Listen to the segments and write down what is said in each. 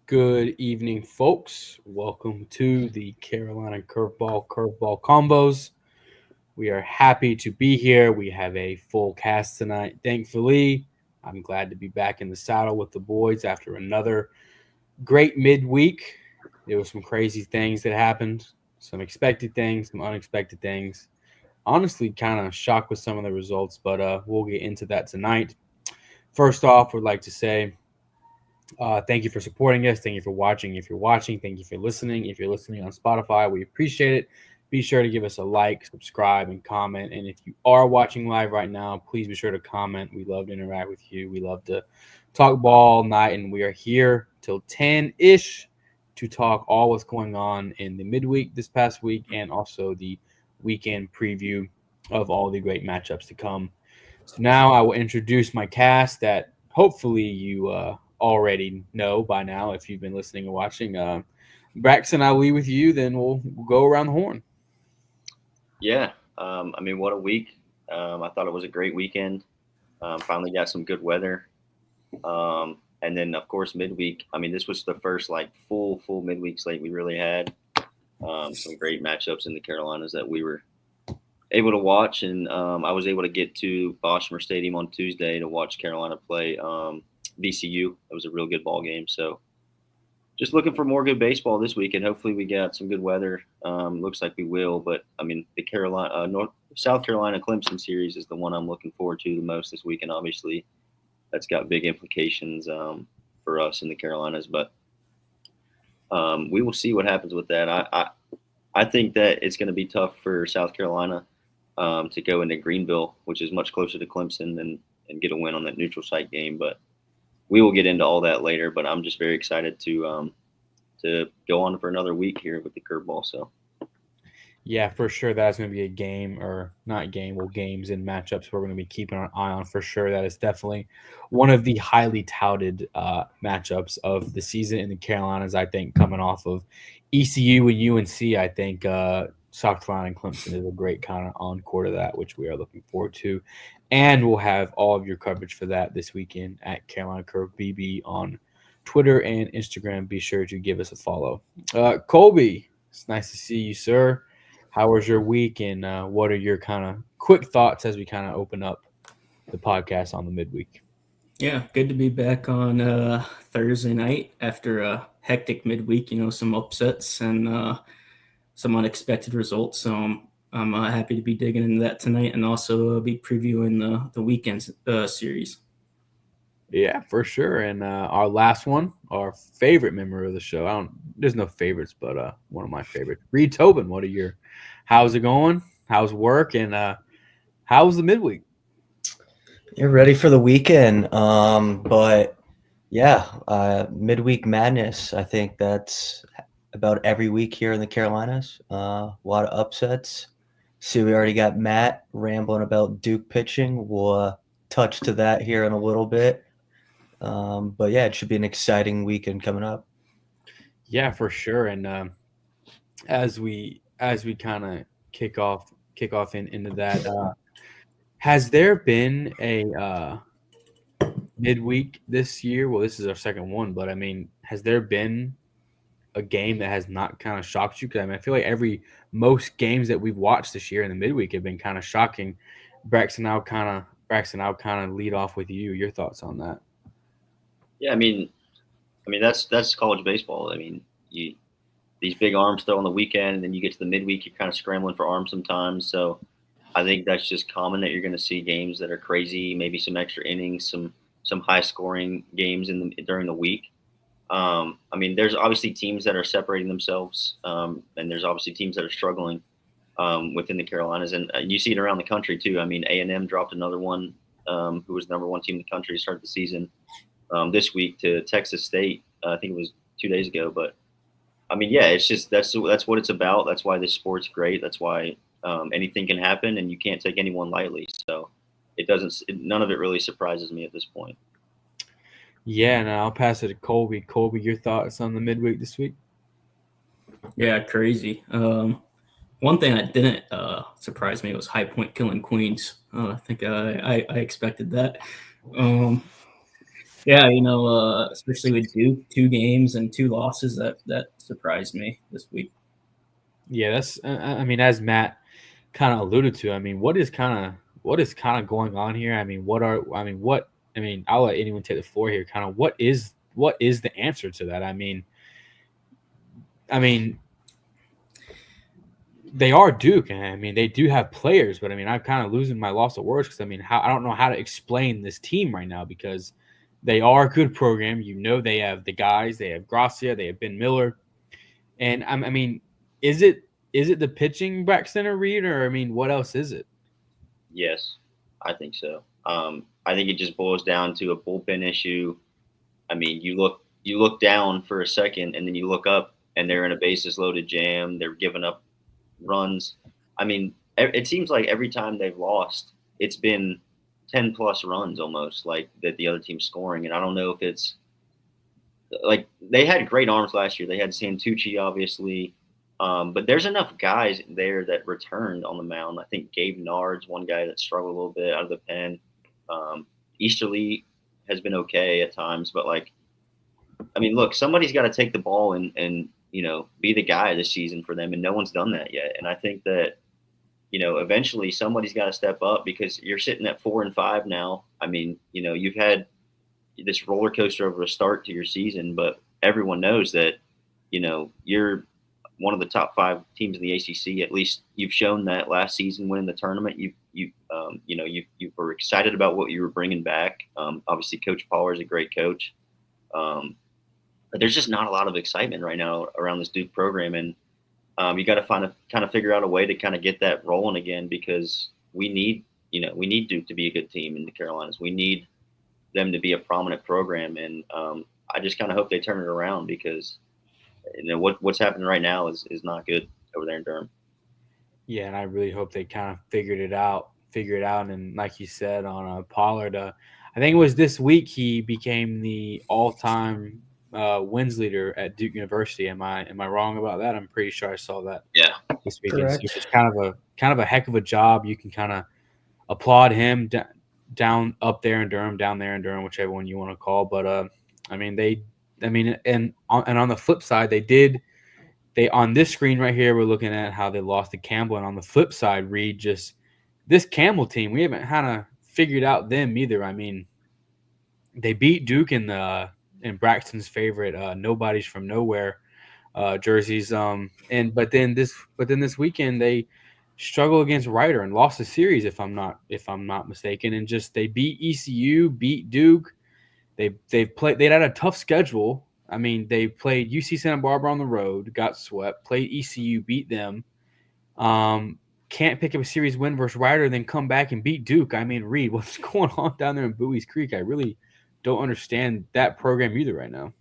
Good evening, folks. Welcome to the Carolina Curveball Convos. We are happy to be here. We have a full cast tonight. Thankfully, I'm glad to be back in the saddle with the boys after another great midweek. There were some crazy things that happened, some expected things, some unexpected things. Honestly, kind of shocked with some of the results, but we'll get into that tonight. First off, would like to say thank you for supporting us. Thank you for watching. If you're watching, thank you for listening. If you're listening on Spotify, we appreciate it. Be sure to give us a like, subscribe, and comment. And if you are watching live right now, please be sure to comment. We love to interact with you. We love to talk ball all night, and we are here till 10-ish to talk all what's going on in the midweek this past week and also the weekend preview of all the great matchups to come. So now I will introduce my cast that hopefully you already know by now if you've been listening or watching. Braxton, I'll leave with you, then we'll go around the horn. Yeah, what a week. I thought it was a great weekend. Finally got some good weather. And then, of course, midweek. This was the first full midweek slate we really had. Some great matchups in the Carolinas that we were able to watch, and I was able to get to Bosmer Stadium on Tuesday to watch Carolina play VCU. It was a real good ball game. So just looking for more good baseball this week, and hopefully we got some good weather. Looks like we will, but the South Carolina Clemson series is the one I'm looking forward to the most this week, and obviously that's got big implications for us in the Carolinas. But we will see what happens with that. I think that it's going to be tough for South Carolina to go into Greenville, which is much closer to Clemson, and get a win on that neutral site game. But we will get into all that later. But I'm just very excited to go on for another week here with the curveball. So. Yeah, for sure. That's going to be a game, or not game, well, games and matchups we're going to be keeping an eye on for sure. That is definitely one of the highly touted matchups of the season in the Carolinas, I think, coming off of ECU and UNC. I think South Carolina and Clemson is a great kind of encore to that, which we are looking forward to. And we'll have all of your coverage for that this weekend at Carolina Curve BB on Twitter and Instagram. Be sure to give us a follow. Colby, it's nice to see you, sir. How was your week, and what are your kind of quick thoughts as we kind of open up the podcast on the midweek? Yeah, good to be back on Thursday night after a hectic midweek. Some upsets and some unexpected results. So I'm happy to be digging into that tonight, and also be previewing the weekend series. Yeah, for sure. And our last one, our favorite member of the show. There's no favorites, but one of my favorites, Reed Tobin. How's it going? How's work? And how's the midweek? You're ready for the weekend. But yeah, midweek madness. I think that's about every week here in the Carolinas. A lot of upsets. See, we already got Matt rambling about Duke pitching. We'll touch to that here in a little bit. But yeah, it should be an exciting weekend coming up. Yeah, for sure. And as we kind of kick off into that, has there been a midweek this year? Well, this is our second one, but I mean, has there been a game that has not kind of shocked you? Because I feel like most games that we've watched this year in the midweek have been kind of shocking. Braxton, I'll kind of lead off with you. Your thoughts on that? Yeah, that's college baseball. These big arms throw on the weekend, and then you get to the midweek, you're kind of scrambling for arms sometimes. So I think that's just common that you're going to see games that are crazy, maybe some extra innings, some high scoring games during the week. There's obviously teams that are separating themselves, and there's obviously teams that are struggling within the Carolinas, and you see it around the country too. A&M dropped another one, who was the number one team in the country to start the season this week to Texas State. I think it was 2 days ago, but yeah, it's just that's what it's about. That's why this sport's great. That's why anything can happen, and you can't take anyone lightly. So none of it really surprises me at this point. Yeah, and I'll pass it to Colby. Colby, your thoughts on the midweek this week? Yeah, crazy. One thing that didn't surprise me was High Point killing Queens. I think I expected that. Yeah, especially with Duke, 2 games and 2 losses, that surprised me this week. Yeah, that's. I mean, as Matt kind of alluded to, I mean, what is kind of going on here? I mean, what? I mean, I'll let anyone take the floor here. Kind of, what is the answer to that? I mean, they are Duke, and I mean, they do have players, but I mean, I'm kind of losing my loss of words because I mean, I don't know how to explain this team right now because they are a good program. They have the guys, they have Gracia, they have Ben Miller, and I mean, is it the pitching Braxton or Reed, or I mean, what else is it? Yes, I think so. I think it just boils down to a bullpen issue. I mean, you look down for a second, and then you look up, and they're in a bases loaded jam. They're giving up runs. I mean, it seems like every time they've lost, it's been 10 plus runs almost, like that the other team's scoring. And I don't know if it's like they had great arms last year. They had Santucci, obviously. But there's enough guys there that returned on the mound. I think Gabe Nard's one guy that struggled a little bit out of the pen. Easterly has been okay at times, but like, I mean, look, somebody's got to take the ball and be the guy this season for them, and no one's done that yet. And I think that eventually somebody's got to step up because you're sitting at 4-5 now. I mean, you've had this roller coaster over a start to your season, but everyone knows that you're one of the top 5 teams in the ACC. At least you've shown that last season winning the tournament. You were excited about what you were bringing back. Obviously, Coach Pollard is a great coach. But there's just not a lot of excitement right now around this Duke program, and you got to kind of figure out a way to kind of get that rolling again because we need Duke to be a good team in the Carolinas. We need them to be a prominent program, and I just kind of hope they turn it around because what's happening right now is not good over there in Durham. Yeah, and I really hope they kind of figure it out. And like you said on Pollard, I think it was this week he became the all-time wins leader at Duke University. Am I wrong about that? I'm pretty sure I saw that Yeah, this weekend. Correct. So it's kind of a heck of a job. You can kind of applaud him down up there in Durham, down there in Durham, whichever one you want to call. But and on the flip side, they on this screen right here, we're looking at how they lost to Campbell, and on the flip side, Reed, just this Campbell team, we haven't kind of figured out them either. I mean, they beat Duke in Braxton's favorite "Nobody's from Nowhere" jerseys. But then this weekend they struggle against Ryder and lost the series if I'm not mistaken, and just they beat ECU, beat Duke. They had a tough schedule. I mean, they played UC Santa Barbara on the road, got swept, played ECU, beat them. Can't pick up a series win versus Ryder, then come back and beat Duke. I mean, Reed, what's going on down there in Bowie's Creek? I really don't understand that program either right now.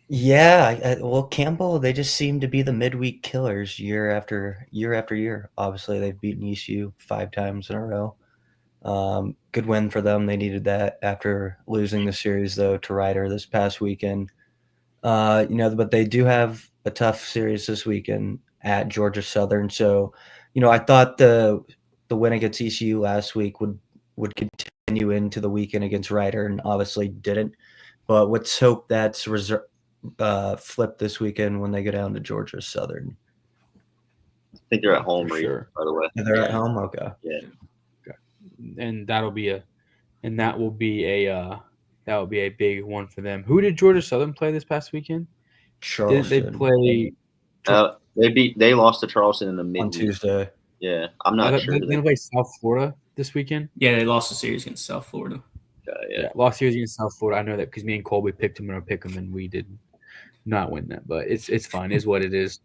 Yeah, well, Campbell, they just seem to be the midweek killers year after year after year. Obviously, they've beaten ECU 5 times in a row. Good win for them. They needed that after losing the series, though, to Ryder this past weekend. But they do have a tough series this weekend at Georgia Southern. So, I thought the win against ECU last week would continue into the weekend against Ryder, and obviously didn't. But let's hope that's flipped this weekend when they go down to Georgia Southern. I think they're at home, For Reed, sure. by the way. They're at home? Okay. Yeah. And that will be a big one for them. Who did Georgia Southern play this past weekend? Didn't they Charleston play? They lost to Charleston in the on midweek. Tuesday. Yeah, I'm not sure. Didn't they play South Florida this weekend? Yeah, they lost the series against South Florida. Yeah. Lost series against South Florida. I know that because me and Colby picked them in our pick 'em, and we did not win that. But it's fine. Is what it is.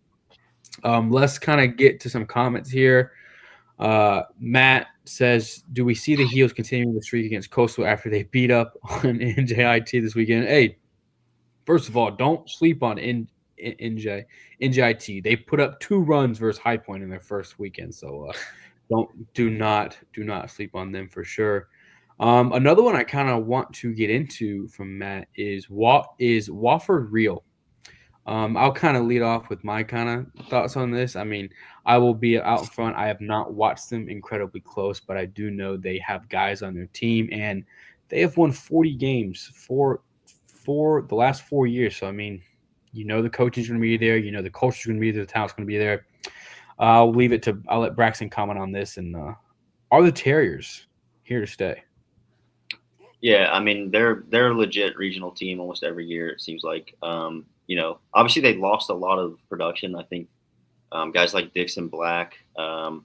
Let's kind of get to some comments here. Matt says, "Do we see the Heels continuing the streak against Coastal after they beat up on NJIT this weekend?" Hey, first of all, don't sleep on NJIT. They put up 2 runs versus High Point in their first weekend, so do not sleep on them for sure. Another one I kind of want to get into from Matt is Wofford real? I'll kind of lead off with my kind of thoughts on this. I mean, I will be out front. I have not watched them incredibly close, but I do know they have guys on their team, and they have won 40 games, the last 4 years. So I mean, the coaching's going to be there. The culture's going to be there. The talent's going to be there. I'll let Braxton comment on this. And are the Terriers here to stay? Yeah, I mean they're a legit regional team almost every year. It seems like obviously they lost a lot of production. I think guys like Dixon Black, a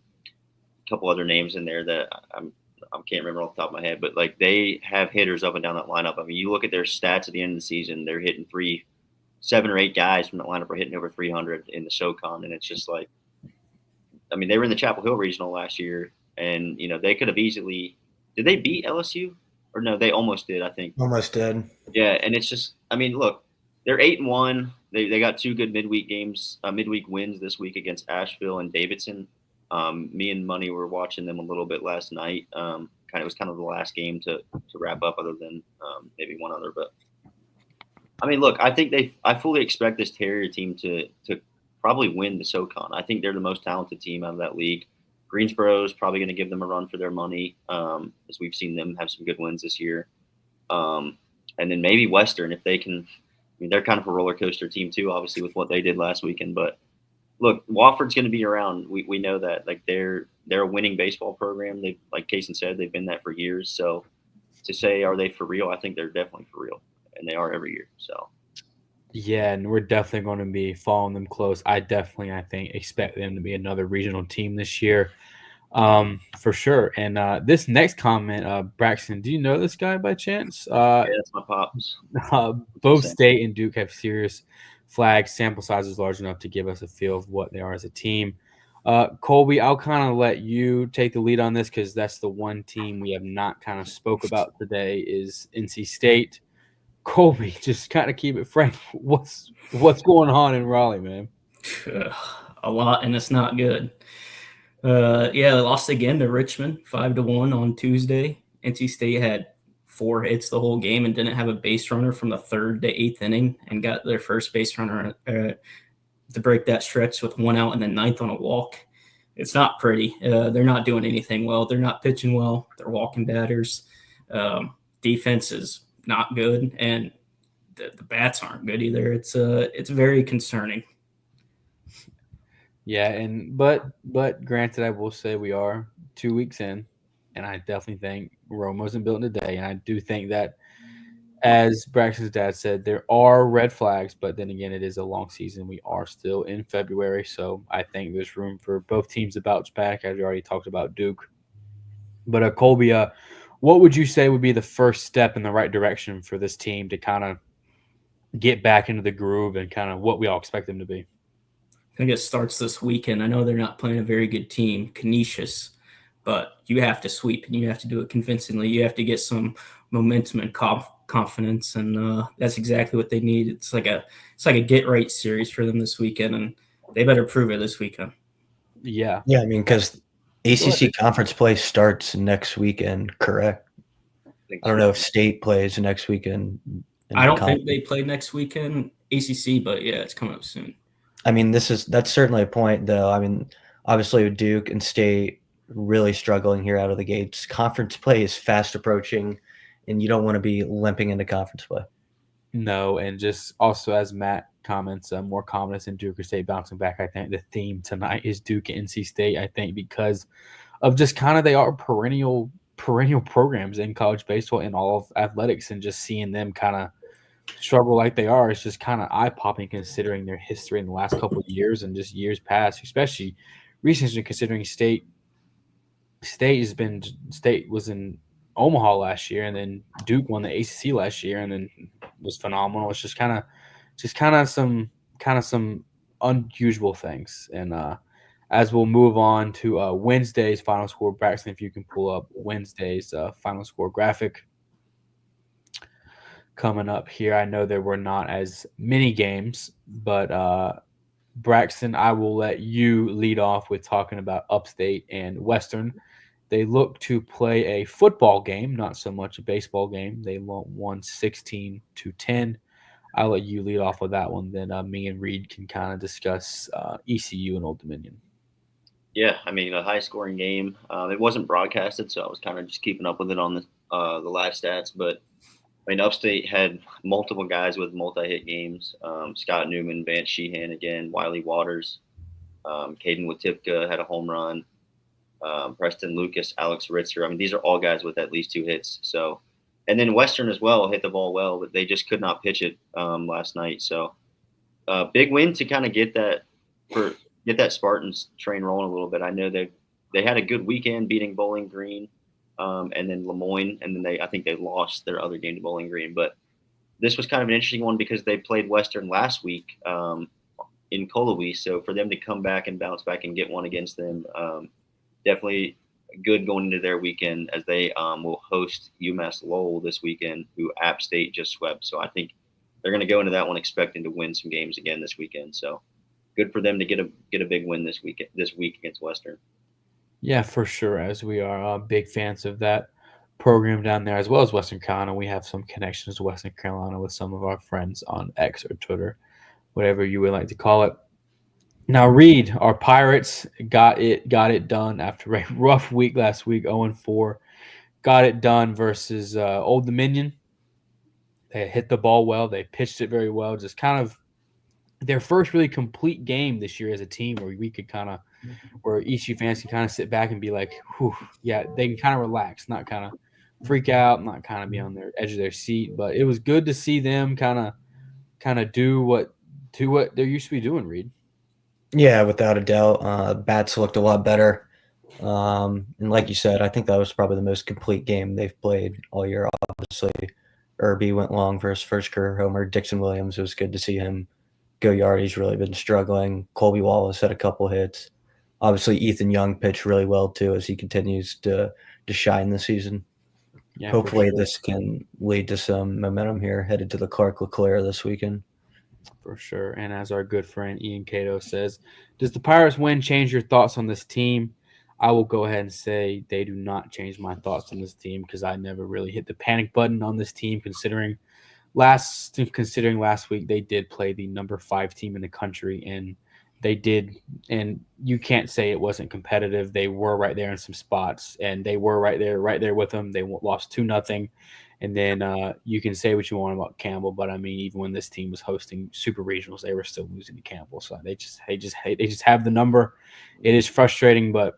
couple other names in there that I can't remember off the top of my head, but like they have hitters up and down that lineup. I mean, you look at their stats at the end of the season, they're hitting 7 or 8 guys from that lineup are hitting over 300 in the SoCon, and it's just like, I mean, they were in the Chapel Hill Regional last year, and they could have easily. Did they beat LSU? Or no, they almost did, I think. Almost did. Yeah, and it's just, I mean, look, they're 8-1. They got 2 good midweek games, midweek wins this week against Asheville and Davidson. Me and Money were watching them a little bit last night. It was kind of the last game to wrap up, other than maybe one other. But I mean, look, I fully expect this Terrier team to probably win the SoCon. I think they're the most talented team out of that league. Greensboro is probably going to give them a run for their money, as we've seen them have some good wins this year. And then maybe Western, if they can. I mean, they're kind of a roller coaster team too, obviously, with what they did last weekend. But look, Wofford's going to be around. We know that. Like they're a winning baseball program. They, like Kason said, they've been that for years. So to say, are they for real? I think they're definitely for real, and they are every year. So. Yeah, and we're definitely going to be following them close. I think, expect them to be another regional team this year, for sure. And this next comment, Braxton, do you know this guy by chance? Yeah, that's my pops. Both State and Duke have serious flags. Sample size is large enough to give us a feel of what they are as a team. Colby, I'll kind of let you take the lead on this because that's the one team we have not kind of spoke about today is NC State. Colby, just kind of keep it frank. What's going on in Raleigh, man? A lot, and it's not good. They lost again to Richmond 5-1 on Tuesday. NC State had 4 hits the whole game and didn't have a base runner from the 3rd to 8th inning, and got their first base runner to break that stretch with 1 out in the 9th on a walk. It's not pretty. They're not doing anything well. They're not pitching well. They're walking batters. Defense is not good, and the bats aren't good either. It's very concerning. Yeah, but granted, I will say we are 2 weeks in, and I definitely think Rome wasn't built in a day. And I do think that, as Braxton's dad said, there are red flags, but then again, it is a long season. We are still in February, so I think there's room for both teams to bounce back, as we already talked about Duke. But Colby, what would you say would be the first step in the right direction for this team to kind of get back into the groove and kind of what we all expect them to be? I think it starts this weekend. I know they're not playing a very good team, Canisius, but you have to sweep, and you have to do it convincingly. You have to get some momentum and confidence, and that's exactly what they need. It's like a get right series for them this weekend, and they better prove it this weekend. Yeah. Yeah, I mean, because ACC conference play starts next weekend, correct? I don't know if State plays next weekend. I don't think they play next weekend, ACC, but yeah, it's coming up soon. I mean, that's certainly a point, though. I mean, obviously with Duke and State really struggling here out of the gates, conference play is fast approaching, and you don't want to be limping into conference play. No, and just also as Matt comments, more confidence in Duke or State bouncing back. I think the theme tonight is Duke and NC State. I think because of just kind of they are perennial programs in college baseball and all of athletics, and just seeing them kind of struggle like they are, it's just kind of eye-popping considering their history in the last couple of years and just years past, especially recently considering State was in Omaha last year, and then Duke won the ACC last year and then was phenomenal. It's just kind of some unusual things. And as we'll move on to Wednesday's final score, Braxton, if you can pull up Wednesday's final score graphic coming up here. I know there were not as many games, but Braxton, I will let you lead off with talking about Upstate and Western. They look to play a football game, not so much a baseball game. They won 16-10. I'll let you lead off with that one. Then me and Reed can kind of discuss ECU and Old Dominion. Yeah, I mean, a high-scoring game. It wasn't broadcasted, so I was kind of just keeping up with it on the live stats. But I mean, Upstate had multiple guys with multi-hit games. Scott Newman, Vance Sheehan again, Wiley Waters, Caden Watipka had a home run. Preston Lucas, Alex Ritzer. I mean, these are all guys with at least 2 hits. So, and then Western as well hit the ball well, but they just could not pitch it last night. So, big win to kind of get that Spartans train rolling a little bit. I know they had a good weekend beating Bowling Green, and then Lemoyne, and then I think they lost their other game to Bowling Green. But this was kind of an interesting one because they played Western last week in Colowee. So for them to come back and bounce back and get one against them, definitely good going into their weekend as they will host UMass Lowell this weekend, who App State just swept. So I think they're going to go into that one expecting to win some games again this weekend. So good for them to get a big win this week against Western. Yeah, for sure. As we are big fans of that program down there, as well as Western Carolina, we have some connections to Western Carolina with some of our friends on X or Twitter, whatever you would like to call it. Now, Reed, our Pirates got it done after a rough week last week, 0-4. Got it done versus Old Dominion. They hit the ball well. They pitched it very well. Just kind of their first really complete game this year as a team where we could kind of where ECU fans can kind of sit back and be like, whew, yeah, they can kind of relax, not kind of freak out, not kind of be on their edge of their seat. But it was good to see them kind of do what they're used to be doing, Reed. Yeah, without a doubt. Bats looked a lot better. And like you said, I think that was probably the most complete game they've played all year. Obviously, Irby went long for his first career homer. Dixon Williams, it was good to see him go yard. He's really been struggling. Colby Wallace had a couple hits. Obviously, Ethan Young pitched really well too as he continues to shine this season. Yeah, hopefully, sure. this can lead to some momentum here headed to the Clark LeClaire this weekend. For sure. And as our good friend Ian Cato says, does the Pirates win change your thoughts on this team? I will go ahead and say they do not change my thoughts on this team because I never really hit the panic button on this team considering last week they did play the number 5 team in the country and they did, and you can't say it wasn't competitive. They were right there in some spots and they were right there with them. They lost 2-0. And then you can say what you want about Campbell, but I mean, even when this team was hosting super regionals, they were still losing to Campbell. So they just have the number. It is frustrating, but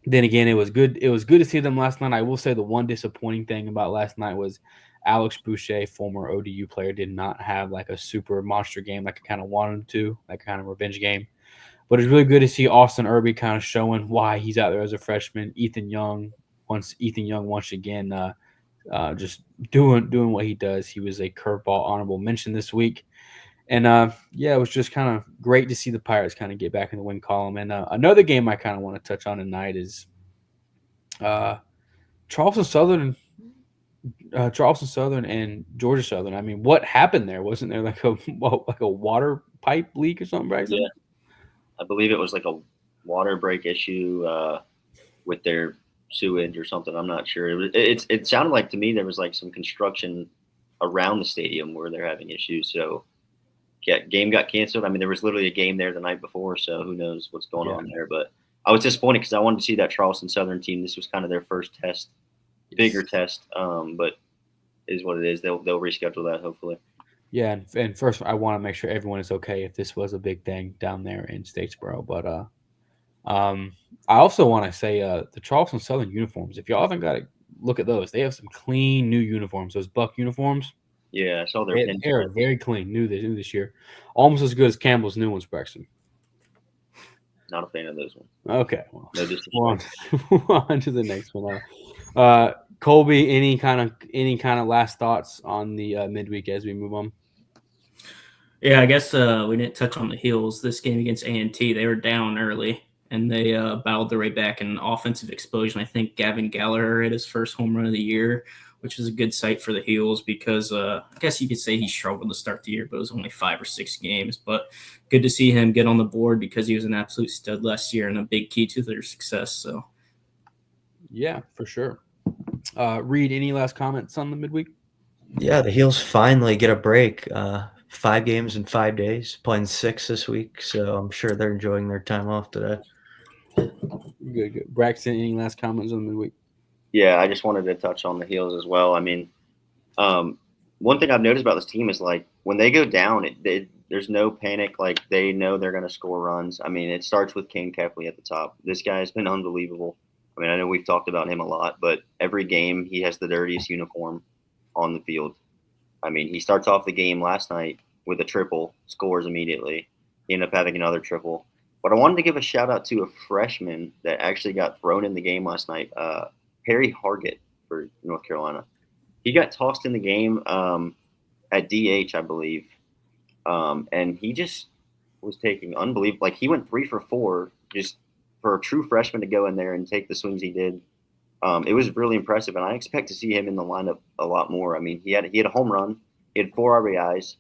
then again, it was good. It was good to see them last night. I will say the one disappointing thing about last night was Alex Boucher, former ODU player, did not have like a super monster game like I kind of wanted him to, like kind of revenge game. But it's really good to see Austin Irby kind of showing why he's out there as a freshman. Ethan Young once again just doing what he does. He was a curveball honorable mention this week. And it was just kind of great to see the Pirates kind of get back in the win column. And another game I kind of want to touch on tonight is Charleston Southern and Georgia Southern. I mean, what happened there? Wasn't there like a water pipe leak or something, Braxton? Yeah, I believe it was like a water break issue with their sewage or something. I'm not sure. It sounded like to me there was like some construction around the stadium where they're having issues. So game got canceled. I mean, there was literally a game there the night before, so who knows what's going on there. But I was disappointed because I wanted to see that Charleston Southern team. This was kind of their first test, bigger test. But it is what it is. They'll reschedule that hopefully. Yeah, and first I want to make sure everyone is okay if this was a big thing down there in Statesboro. But I also want to say the Charleston Southern uniforms. If y'all haven't got to look at those, they have some clean new uniforms. Those Buck uniforms. Yeah, I saw their pins. They are very clean, new this year, almost as good as Campbell's new ones, Braxton. Not a fan of those ones. Okay, well, no disrespect. on to the next one. Colby, any kind of last thoughts on the midweek as we move on? Yeah, I guess we didn't touch on the Heels. This game against A&T, they were down early, and they battled their way back in an offensive explosion. I think Gavin Gallagher hit his first home run of the year, which is a good sight for the Heels because I guess you could say he struggled to start the year, but it was only 5 or 6 games. But good to see him get on the board because he was an absolute stud last year and a big key to their success. So, yeah, for sure. Reed, any last comments on the midweek? Yeah, the Heels finally get a break. 5 games in 5 days, playing 6 this week. So I'm sure they're enjoying their time off today. Good. Braxton, any last comments on the midweek? Yeah, I just wanted to touch on the Heels as well. I mean, one thing I've noticed about this team is like when they go down, there's no panic. Like they know they're going to score runs. I mean, it starts with Kane Kepley at the top. This guy has been unbelievable. I mean, I know we've talked about him a lot, but every game he has the dirtiest uniform on the field. I mean, he starts off the game last night with a triple, scores immediately. He ended up having another triple. But I wanted to give a shout out to a freshman that actually got thrown in the game last night, Harry Hargett for North Carolina. He got tossed in the game at DH, I believe, and he just was taking unbelievable. Like he went 3 for 4, just for a true freshman to go in there and take the swings he did. It was really impressive, and I expect to see him in the lineup a lot more. I mean, he had a home run, he had 4 RBIs,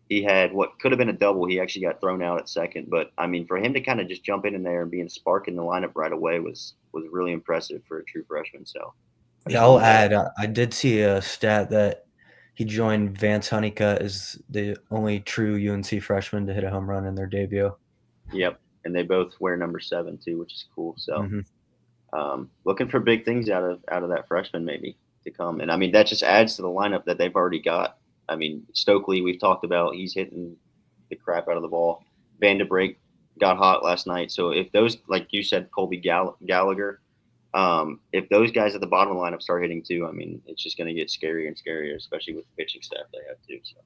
he had what could have been a double. He actually got thrown out at second, but I mean, for him to kind of just jump in there and be a spark in the lineup right away was really impressive for a true freshman. So Yeah, I'll add. I did see a stat that he joined Vance Honeycutt as the only true UNC freshman to hit a home run in their debut. Yep, and they both wear number 7 too, which is cool. So. Mm-hmm. Looking for big things out of that freshman maybe to come. And I mean, that just adds to the lineup that they've already got. I mean, Stokely, we've talked about, he's hitting the crap out of the ball. Van de Break got hot last night. So if those, like you said, Colby Gallagher, if those guys at the bottom of the lineup start hitting too, I mean, it's just going to get scarier and scarier, especially with the pitching staff they have too. So.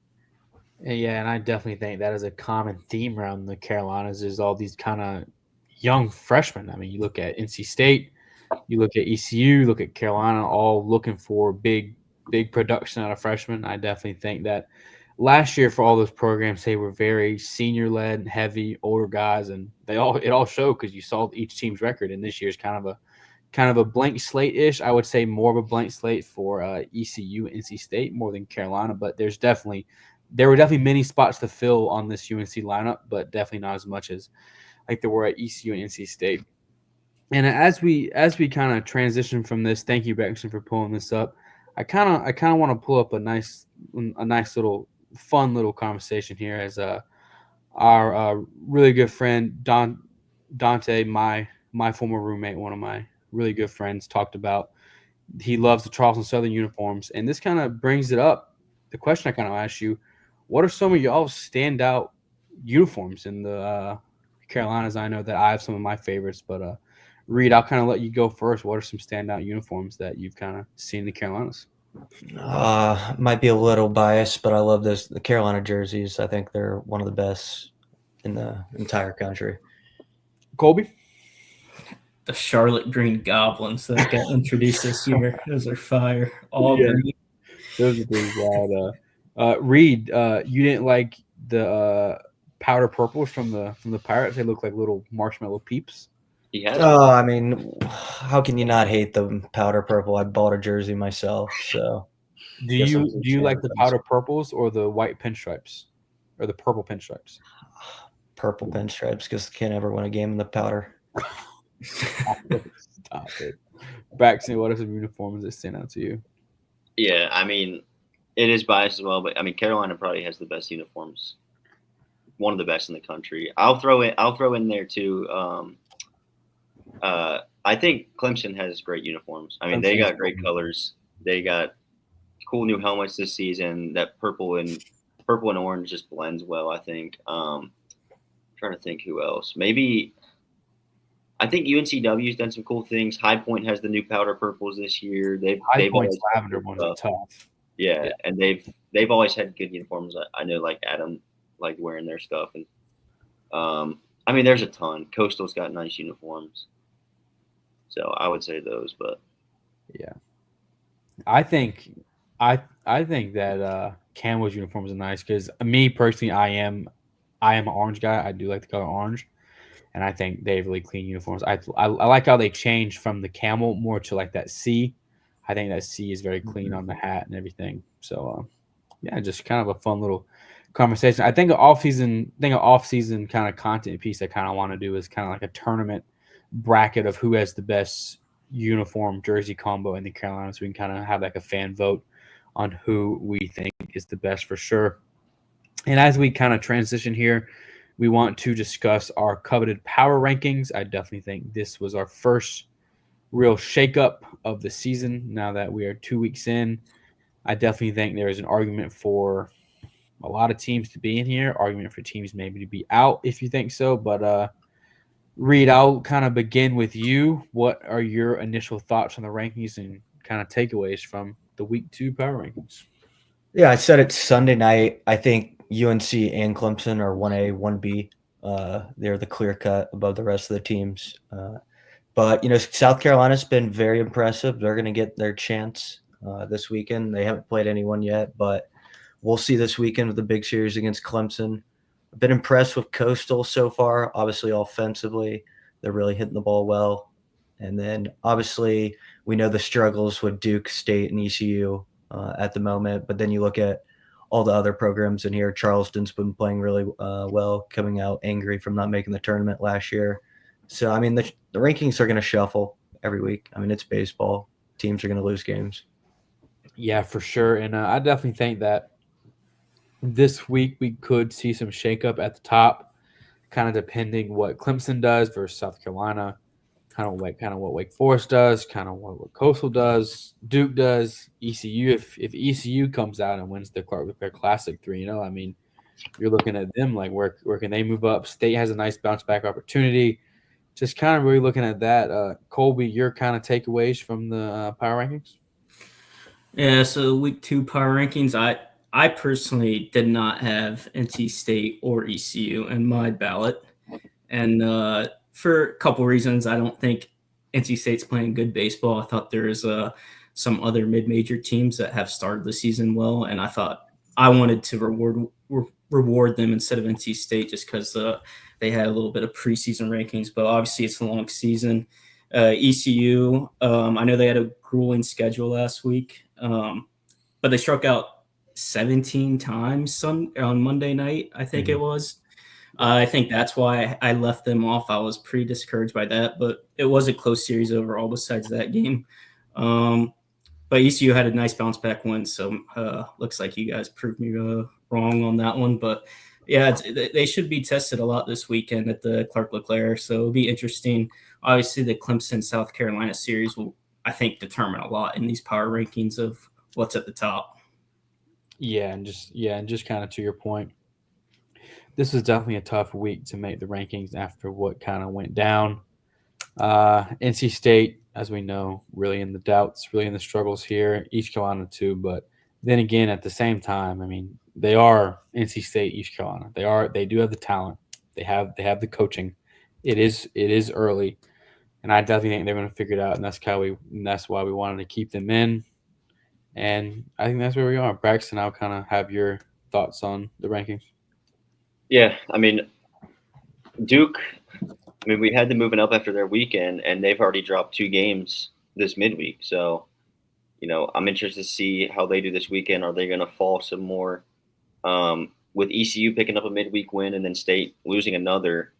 Yeah, and I definitely think that is a common theme around the Carolinas is all these kind of young freshmen. I mean, you look at NC State, you look at ECU, you look at Carolina, all looking for big production out of freshmen. I definitely think that last year for all those programs, they were very senior led, heavy, older guys, and it all showed because you saw each team's record. And this year's kind of a blank slate ish. I would say more of a blank slate for ECU and NC State more than Carolina, but there were definitely many spots to fill on this UNC lineup, but definitely not as much as like there were at ECU and NC State. And as we kind of transition from this, thank you, Braxton, for pulling this up. I kind of want to pull up a nice little fun little conversation here as our really good friend Dante, my former roommate, one of my really good friends, talked about. He loves the Charleston Southern uniforms, and this kind of brings it up. The question I kind of asked you: what are some of y'all's standout uniforms in the Carolinas? I know that I have some of my favorites, but Reed, I'll kind of let you go first. What are some standout uniforms that you've kind of seen in the Carolinas? Might be a little biased, but I love the Carolina jerseys. I think they're one of the best in the entire country. Colby? The Charlotte Green Goblins that got introduced this year. Those are fire. All green. Those are pretty wild. Reed, you didn't like the powder purples from the Pirates? They look like little marshmallow peeps. Oh, I mean, how can you not hate the powder purple? I bought a jersey myself, so. Do you like the powder purples or the white pinstripes, or the purple pinstripes? Purple pinstripes, because can't ever win a game in the powder. Stop it. Braxton, what are some uniforms that stand out to you? Yeah, I mean, it is biased as well, but I mean, Carolina probably has the best uniforms, one of the best in the country. I'll throw in there too. I think Clemson has great uniforms. I mean, they got great colors. They got cool new helmets this season. That purple and orange just blends well, I think. Trying to think who else. Maybe I think UNCW's done some cool things. High Point has the new powder purples this year. High Point's lavender ones are tough. Yeah, and they've always had good uniforms. I know, like Adam, like wearing their stuff, and I mean, there's a ton. Coastal's got nice uniforms, so I would say those. But yeah, I think that Campbell's uniforms are nice because me personally, I am an orange guy. I do like the color orange. And I think they have really clean uniforms. I like how they changed from the camel more to like that C. I think that C is very clean on the hat and everything. So, yeah, just kind of a fun little conversation. I think an off-season kind of content piece I kind of want to do is kind of like a tournament bracket of who has the best uniform jersey combo in the Carolinas. So we can kind of have like a fan vote on who we think is the best for sure. And as we kind of transition here, we want to discuss our coveted power rankings. I definitely think this was our first real shakeup of the season now that we are 2 weeks in. I definitely think there is an argument for a lot of teams to be in here, argument for teams maybe to be out if you think so. But Reed, I'll kind of begin with you. What are your initial thoughts on the rankings and kind of takeaways from the week 2 power rankings? Yeah, I said it's Sunday night. I think UNC and Clemson are 1A, 1B. They're the clear cut above the rest of the teams. But, South Carolina's been very impressive. They're going to get their chance this weekend. They haven't played anyone yet, but we'll see this weekend with the big series against Clemson. I've been impressed with Coastal so far, obviously offensively. They're really hitting the ball well. And then obviously we know the struggles with Duke, State, and ECU at the moment. But then you look at all the other programs in here. Charleston's been playing really well, coming out angry from not making the tournament last year. So, I mean, the rankings are going to shuffle every week. I mean, it's baseball. Teams are going to lose games. Yeah, for sure. And I definitely think that this week we could see some shakeup at the top, kind of depending what Clemson does versus South Carolina, kind of what Wake Forest does, kind of what Coastal does, Duke does, ECU. If ECU comes out and wins their Classic 3-0, I mean, you're looking at them like where can they move up? State has a nice bounce back opportunity. Just kind of really looking at that. Colby, your kind of takeaways from the power rankings? Yeah, so week 2 power rankings, I personally did not have NC State or ECU in my ballot, and for a couple reasons, I don't think NC State's playing good baseball. I thought there's some other mid-major teams that have started the season well, and I thought I wanted to reward them instead of NC State just because they had a little bit of preseason rankings. But obviously, it's a long season. ECU, I know they had a grueling schedule last week, but they struck out 17 times on Monday night, I think it was. I think that's why I left them off. I was pretty discouraged by that, but it was a close series overall besides that game. But ECU had a nice bounce back win, so looks like you guys proved me wrong on that one. But yeah, they should be tested a lot this weekend at the Clark LeClaire, so it'll be interesting. Obviously, the Clemson South Carolina series will, I think, determine a lot in these power rankings of what's at the top. And just kind of to your point, this is definitely a tough week to make the rankings after what kind of went down. NC State, as we know, really in the doubts, really in the struggles here. East Carolina too, but then again, at the same time, I mean, they are NC State, East Carolina. They do have the talent. They have the coaching. It is early, and I definitely think they're going to figure it out, and that's why we wanted to keep them in. And I think that's where we are. Braxton, I'll kind of have your thoughts on the rankings. Yeah, I mean, Duke. I mean, we had them moving up after their weekend, and they've already dropped 2 games this midweek. So, I'm interested to see how they do this weekend. Are they going to fall some more? With ECU picking up a midweek win and then State losing another,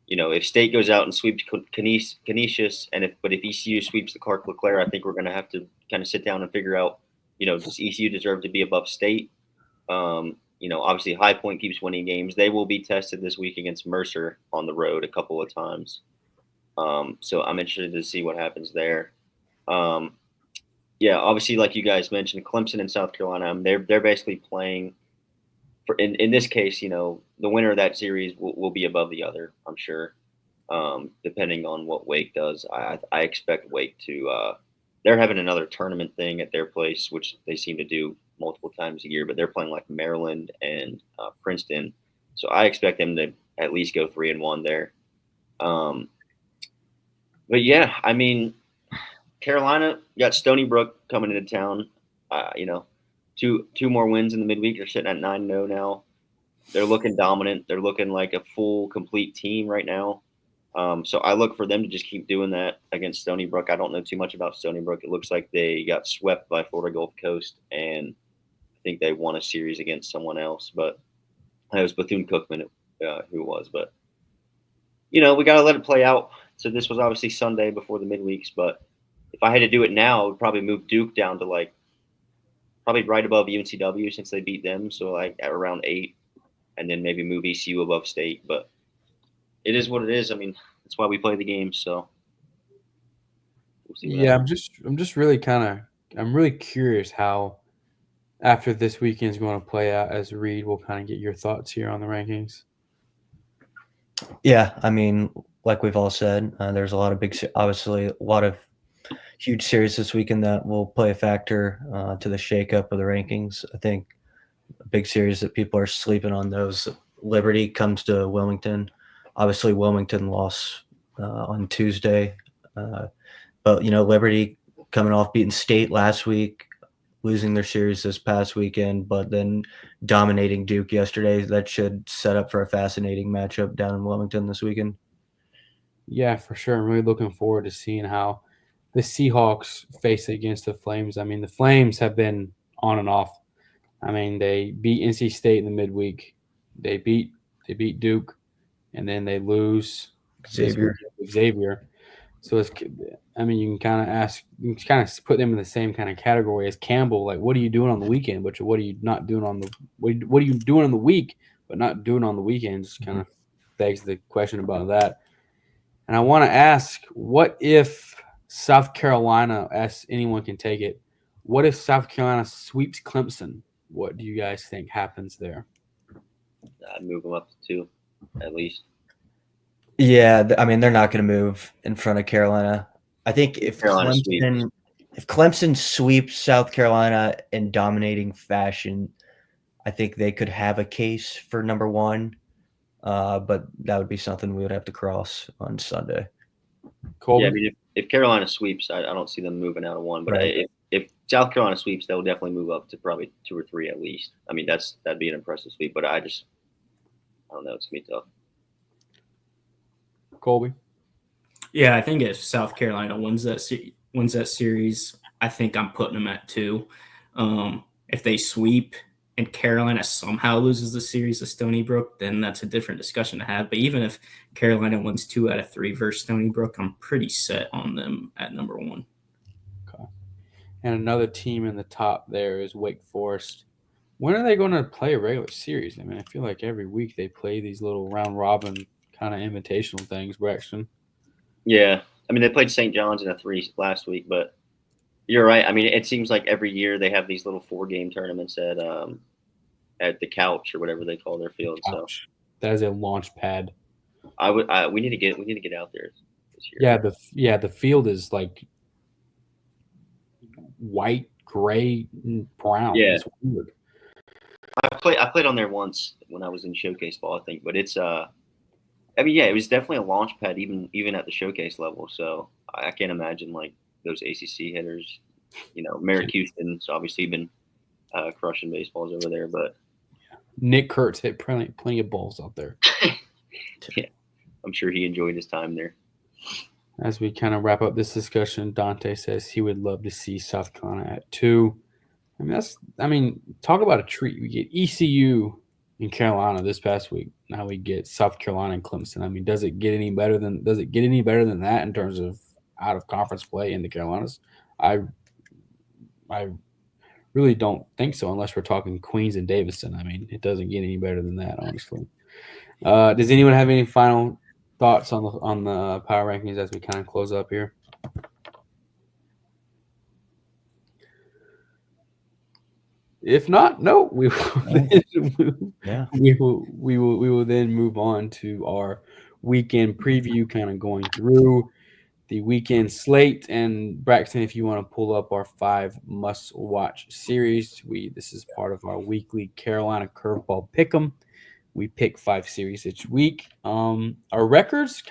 if State goes out and sweeps Canisius, but if ECU sweeps the Clark LeClaire, I think we're going to have to kind of sit down and figure out, does ECU deserve to be above State? Obviously High Point keeps winning games. They will be tested this week against Mercer on the road a couple of times. So I'm interested to see what happens there. Obviously, like you guys mentioned, Clemson and South Carolina, they're basically playing in this case, the winner of that series will be above the other, I'm sure. Depending on what Wake does, I expect Wake to. They're having another tournament thing at their place, which they seem to do multiple times a year. But they're playing like Maryland and Princeton, so I expect them to at least go 3-1 there. But yeah, I mean, Carolina got Stony Brook coming into town. Two more wins in the midweek. They're sitting at 9-0 now. They're looking dominant. They're looking like a full, complete team right now. So I look for them to just keep doing that against Stony Brook. I don't know too much about Stony Brook. It looks like they got swept by Florida Gulf Coast, and I think they won a series against someone else. But it was Bethune-Cookman who it was. But, we got to let it play out. So this was obviously Sunday before the midweeks. But if I had to do it now, I would probably move Duke down to probably right above UNCW since they beat them. So at around 8. And then maybe move ECU above State. But it is what it is. I mean, that's why we play the game. So we'll see. Yeah, I'm just really kind of I'm really curious how after this weekend's going to play out. As Reed, we'll kind of get your thoughts here on the rankings. Yeah, I mean, like we've all said, there's a lot of obviously a lot of huge series this weekend that will play a factor to the shakeup of the rankings. I think a big series that people are sleeping on those. Liberty comes to Wilmington. Obviously, Wilmington lost on Tuesday, but Liberty coming off beating State last week, losing their series this past weekend, but then dominating Duke yesterday. That should set up for a fascinating matchup down in Wilmington this weekend. Yeah, for sure. I'm really looking forward to seeing how the Seahawks face against the Flames. I mean, the Flames have been on and off. I mean, they beat NC State in the midweek. They beat Duke, and then they lose Xavier. Xavier. So it's, I mean, you can kind of put them in the same kind of category as Campbell. Like, what are you doing on the weekend? But what are you not doing on the what are you doing on the week, but not doing on the weekends? Kind of begs the question about that. And I want to ask, what if South Carolina, as anyone can take it, what if South Carolina sweeps Clemson? What do you guys think happens there? I'd move them up to 2, at least. Yeah, I mean, they're not going to move in front of Carolina. I think if Clemson sweeps South Carolina in dominating fashion, I think they could have a case for number 1. But that would be something we would have to cross on Sunday. Colby? Yeah, I mean, if Carolina sweeps, I don't see them moving out of 1. But Right. if South Carolina sweeps, they'll definitely move up to probably 2 or 3 at least. I mean, that'd be an impressive sweep. But I don't know. It's gonna be tough. Colby? Yeah, I think if South Carolina wins that series, I think I'm putting them at 2. If they sweep and Carolina somehow loses the series to Stony Brook, then that's a different discussion to have. But even if Carolina wins 2 out of 3 versus Stony Brook, I'm pretty set on them at number 1. Okay. And another team in the top there is Wake Forest. When are they going to play a regular series? I mean, I feel like every week they play these little round robin kind of invitational things, Braxton. Yeah, I mean, they played St. John's in a 3 last week, but you're right. I mean, it seems like every year they have these little 4-game tournaments at the Couch or whatever they call their field. Ouch. So that is a launch pad. We need to get out there this year. Yeah, the field is like white, gray, brown. Yeah. It's weird. I played on there once when I was in showcase ball, I think, but it's I mean, yeah, it was definitely a launch pad even at the showcase level. So I can't imagine like those ACC hitters. Merrick Houston's obviously been crushing baseballs over there, but Nick Kurtz hit plenty of balls out there. Yeah, I'm sure he enjoyed his time there. As we kind of wrap up this discussion, Dante says he would love to see South Carolina at 2. I mean, talk about a treat. We get ECU in Carolina this past week. Now we get South Carolina and Clemson. I mean, does it get any better than that in terms of out of conference play in the Carolinas? I really don't think so, unless we're talking Queens and Davidson. I mean, it doesn't get any better than that, honestly. Does anyone have any final thoughts on the power rankings as we kind of close up here? If not, no, we will then move on to our weekend preview, kind of going through the weekend slate. And Braxton, if you want to pull up our 5 must-watch series, this is part of our weekly Carolina Curveball Pick'em. We pick 5 series each week. Our records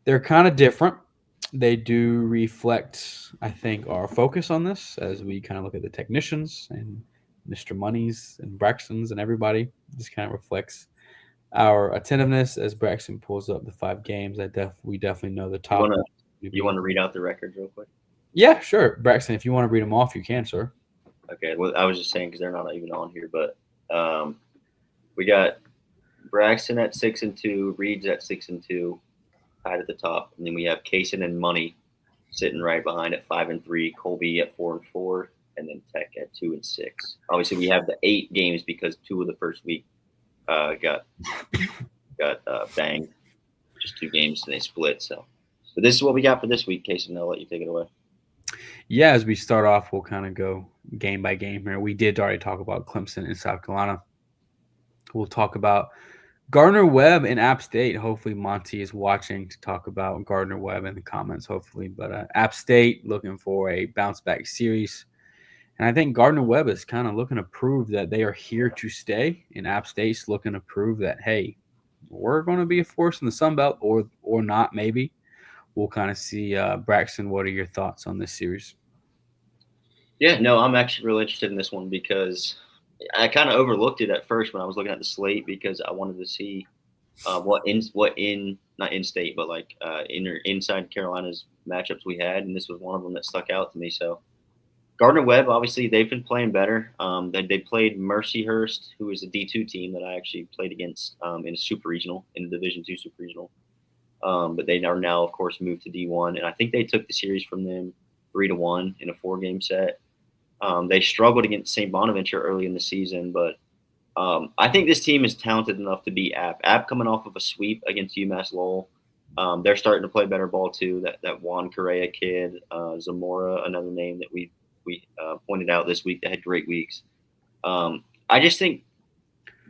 they're kind of different. They do reflect, I think, our focus on this as we kind of look at the technicians and Mr. Monies and Braxton's and everybody. This kind of reflects our attentiveness as Braxton pulls up the 5 games. We definitely know the top. You want to read out the records real quick? Yeah, sure. Braxton, if you want to read them off, you can, sir. Okay. Well, I was just saying because they're not even on here, but we got Braxton at 6-2, Reed's at 6-2. At the top, and then we have Kaysen and Money sitting right behind at 5-3, Colby at 4-4, and then Tech at 2-6. Obviously, we have the 8 games because 2 of the first week got banged, just 2 games and they split. So this is what we got for this week, Kaysen. I'll let you take it away. Yeah, as we start off, we'll kind of go game by game here. We did already talk about Clemson and South Carolina. We'll talk about Gardner Webb and App State. Hopefully, Monty is watching to talk about Gardner Webb in the comments, hopefully. But App State looking for a bounce back series. And I think Gardner Webb is kind of looking to prove that they are here to stay. And App State's looking to prove that, hey, we're going to be a force in the Sun Belt or not, maybe. We'll kind of see. Braxton, what are your thoughts on this series? Yeah, no, I'm actually really interested in this one because I kind of overlooked it at first when I was looking at the slate because I wanted to see what not in state but like inside Carolina's matchups we had, and this was one of them that stuck out to me. So Gardner Webb, obviously, they've been playing better. They played Mercyhurst, who is a D2 team that I actually played against in a super regional, in the Division II super regional. But they are now, of course, moved to D1, and I think they took the series from them 3-1 in a 4-game set. They struggled against St. Bonaventure early in the season, but I think this team is talented enough to beat App. App coming off of a sweep against UMass Lowell. They're starting to play better ball too. That Juan Correa kid, Zamora, another name that we pointed out this week that had great weeks. I just think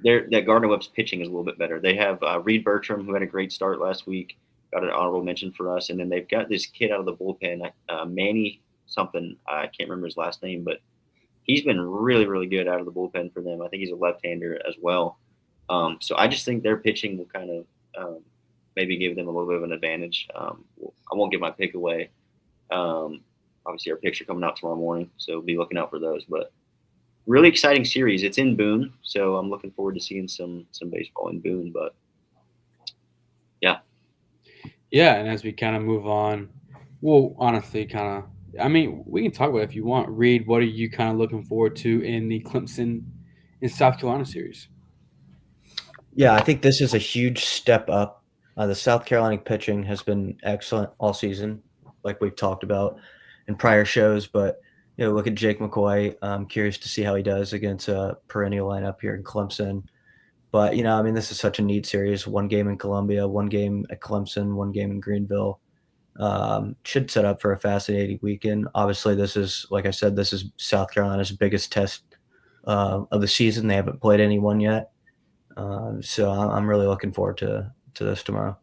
that Gardner Webb's pitching is a little bit better. They have Reed Bertram, who had a great start last week, got an honorable mention for us, and then they've got this kid out of the bullpen, Manny something. I can't remember his last name, but he's been really, really good out of the bullpen for them. I think he's a left-hander as well. So I just think their pitching will kind of maybe give them a little bit of an advantage. I won't give my pick away. Obviously, our picks are coming out tomorrow morning, so be looking out for those. But really exciting series. It's in Boone, so I'm looking forward to seeing some baseball in Boone. But yeah. Yeah, and as we kind of move on, we'll honestly kind of, I mean, we can talk about it if you want. Reed, what are you kind of looking forward to in the Clemson and South Carolina series? Yeah, I think this is a huge step up. The South Carolina pitching has been excellent all season, like we've talked about in prior shows. But look at Jake McCoy. I'm curious to see how he does against a perennial lineup here in Clemson. But I mean, this is such a neat series. 1 game in Columbia, 1 game at Clemson, 1 game in Greenville. Should set up for a fascinating weekend. Obviously, this is, like I said, this is South Carolina's biggest test of the season. They haven't played anyone yet. So I'm really looking forward to this tomorrow.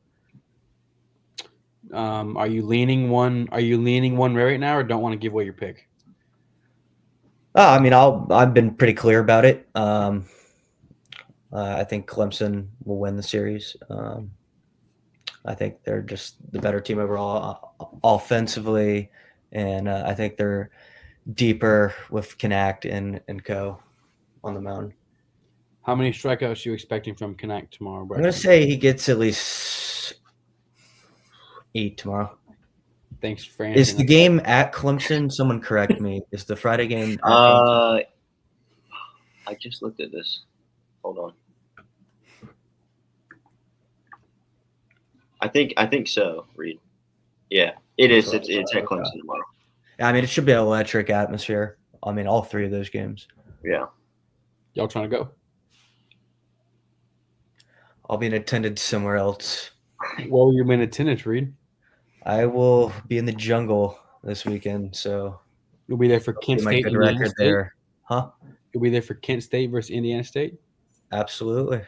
Are you leaning one? Are you leaning one right now, or don't want to give away your pick? I mean, I've been pretty clear about it. I think Clemson will win the series. I think they're just the better team overall offensively, and I think they're deeper with Connect and co on the mound. How many strikeouts are you expecting from Connect tomorrow, Braxton? I'm going to say he gets at least 8 tomorrow. Thanks for answering. Is the game at Clemson? Someone correct me. Is the Friday game at Clemson? I just looked at this. Hold on. I think so, Reed. Yeah, it is. It's at Clemson tomorrow. I mean, it should be an electric atmosphere. I mean, all 3 of those games. Yeah. Y'all trying to go? I'll be in attendance somewhere else. Where will you be in attendance, Reed? I will be in the jungle this weekend, so you'll be there for Kent State. Good record there, huh? You'll be there for Kent State versus Indiana State. Absolutely.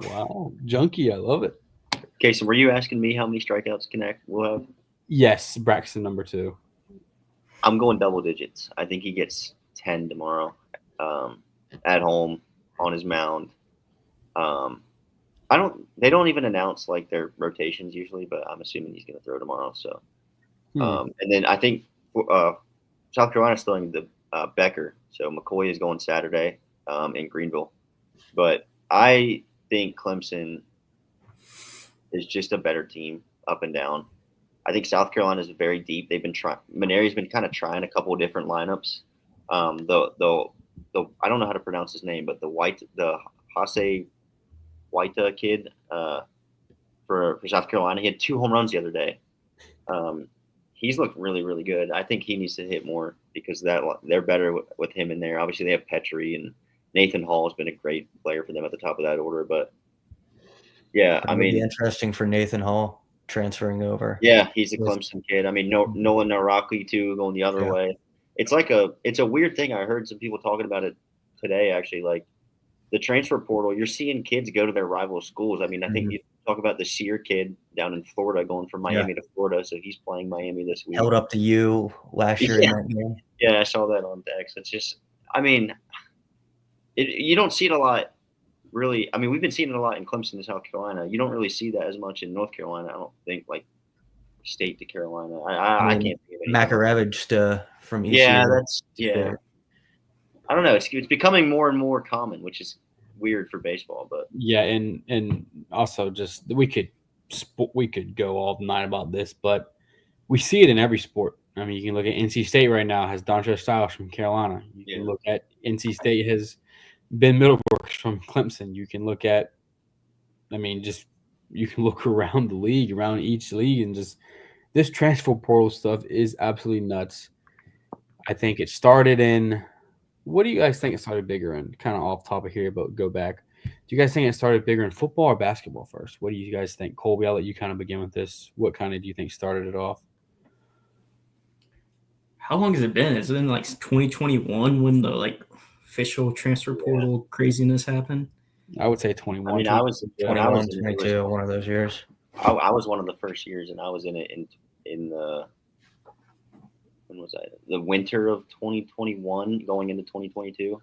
Wow, junkie! I love it. Okay, so were you asking me how many strikeouts Connect will have? Yes, Braxton number 2. I'm going double digits. I think he gets 10 tomorrow, at home on his mound. They don't even announce like their rotations usually, but I'm assuming he's going to throw tomorrow. So, and then I think South Carolina's throwing the Becker. So McCoy is going Saturday in Greenville, but I think Clemson is just a better team up and down. I think South Carolina is very deep. They've been trying. Maneri's been kind of trying a couple of different lineups. The I don't know how to pronounce his name, but the Hase White kid for South Carolina, he had 2 home runs the other day. He's looked really, really good. I think he needs to hit more because they're better with him in there. Obviously, they have Petrie, and Nathan Hall has been a great player for them at the top of that order. But yeah, I mean, it'd be interesting for Nathan Hall transferring over. Yeah, he's a Was- Clemson kid. I mean, Nolan Naraki too, going the other Yeah. way. It's a weird thing. I heard some people talking about it today. Actually, like the transfer portal, you're seeing kids go to their rival schools. I mean, I think Mhm. you talk about the Sear kid down in Florida going from Miami to Florida, so he's playing Miami this week. Held up to you last year in that game. Yeah, I saw that on Dex. It's just, I mean, you don't see it a lot, really. I mean, we've been seeing it a lot in Clemson and South Carolina. You don't really see that as much in North Carolina. I don't think, like State to Carolina. I can't think of anything. Makarevich from ECU. Yeah, I don't know. It's becoming more and more common, which is weird for baseball. But Yeah, and also just we could go all night about this, but we see it in every sport. I mean, you can look at NC State right now has Dontre Styles from Carolina. You can look at NC State has Ben Middlebrooks from Clemson. You can look at, I mean, just you can look around the league, around each league, and just this transfer portal stuff is absolutely nuts. I think it started in. What do you guys think it started bigger in? Kind of off topic here, but go back. Do you guys think it started bigger in football or basketball first? What do you guys think? Colby, I'll let you kind of begin with this. What kind of do you think started it off? How long has it been? Has it been like 2021 when the like official transfer portal craziness happened? I would say 21. I mean, I was 21, 22, one of those years. I was one of the first years, and I was in it in the when was I? The winter of 2021, going into 2022,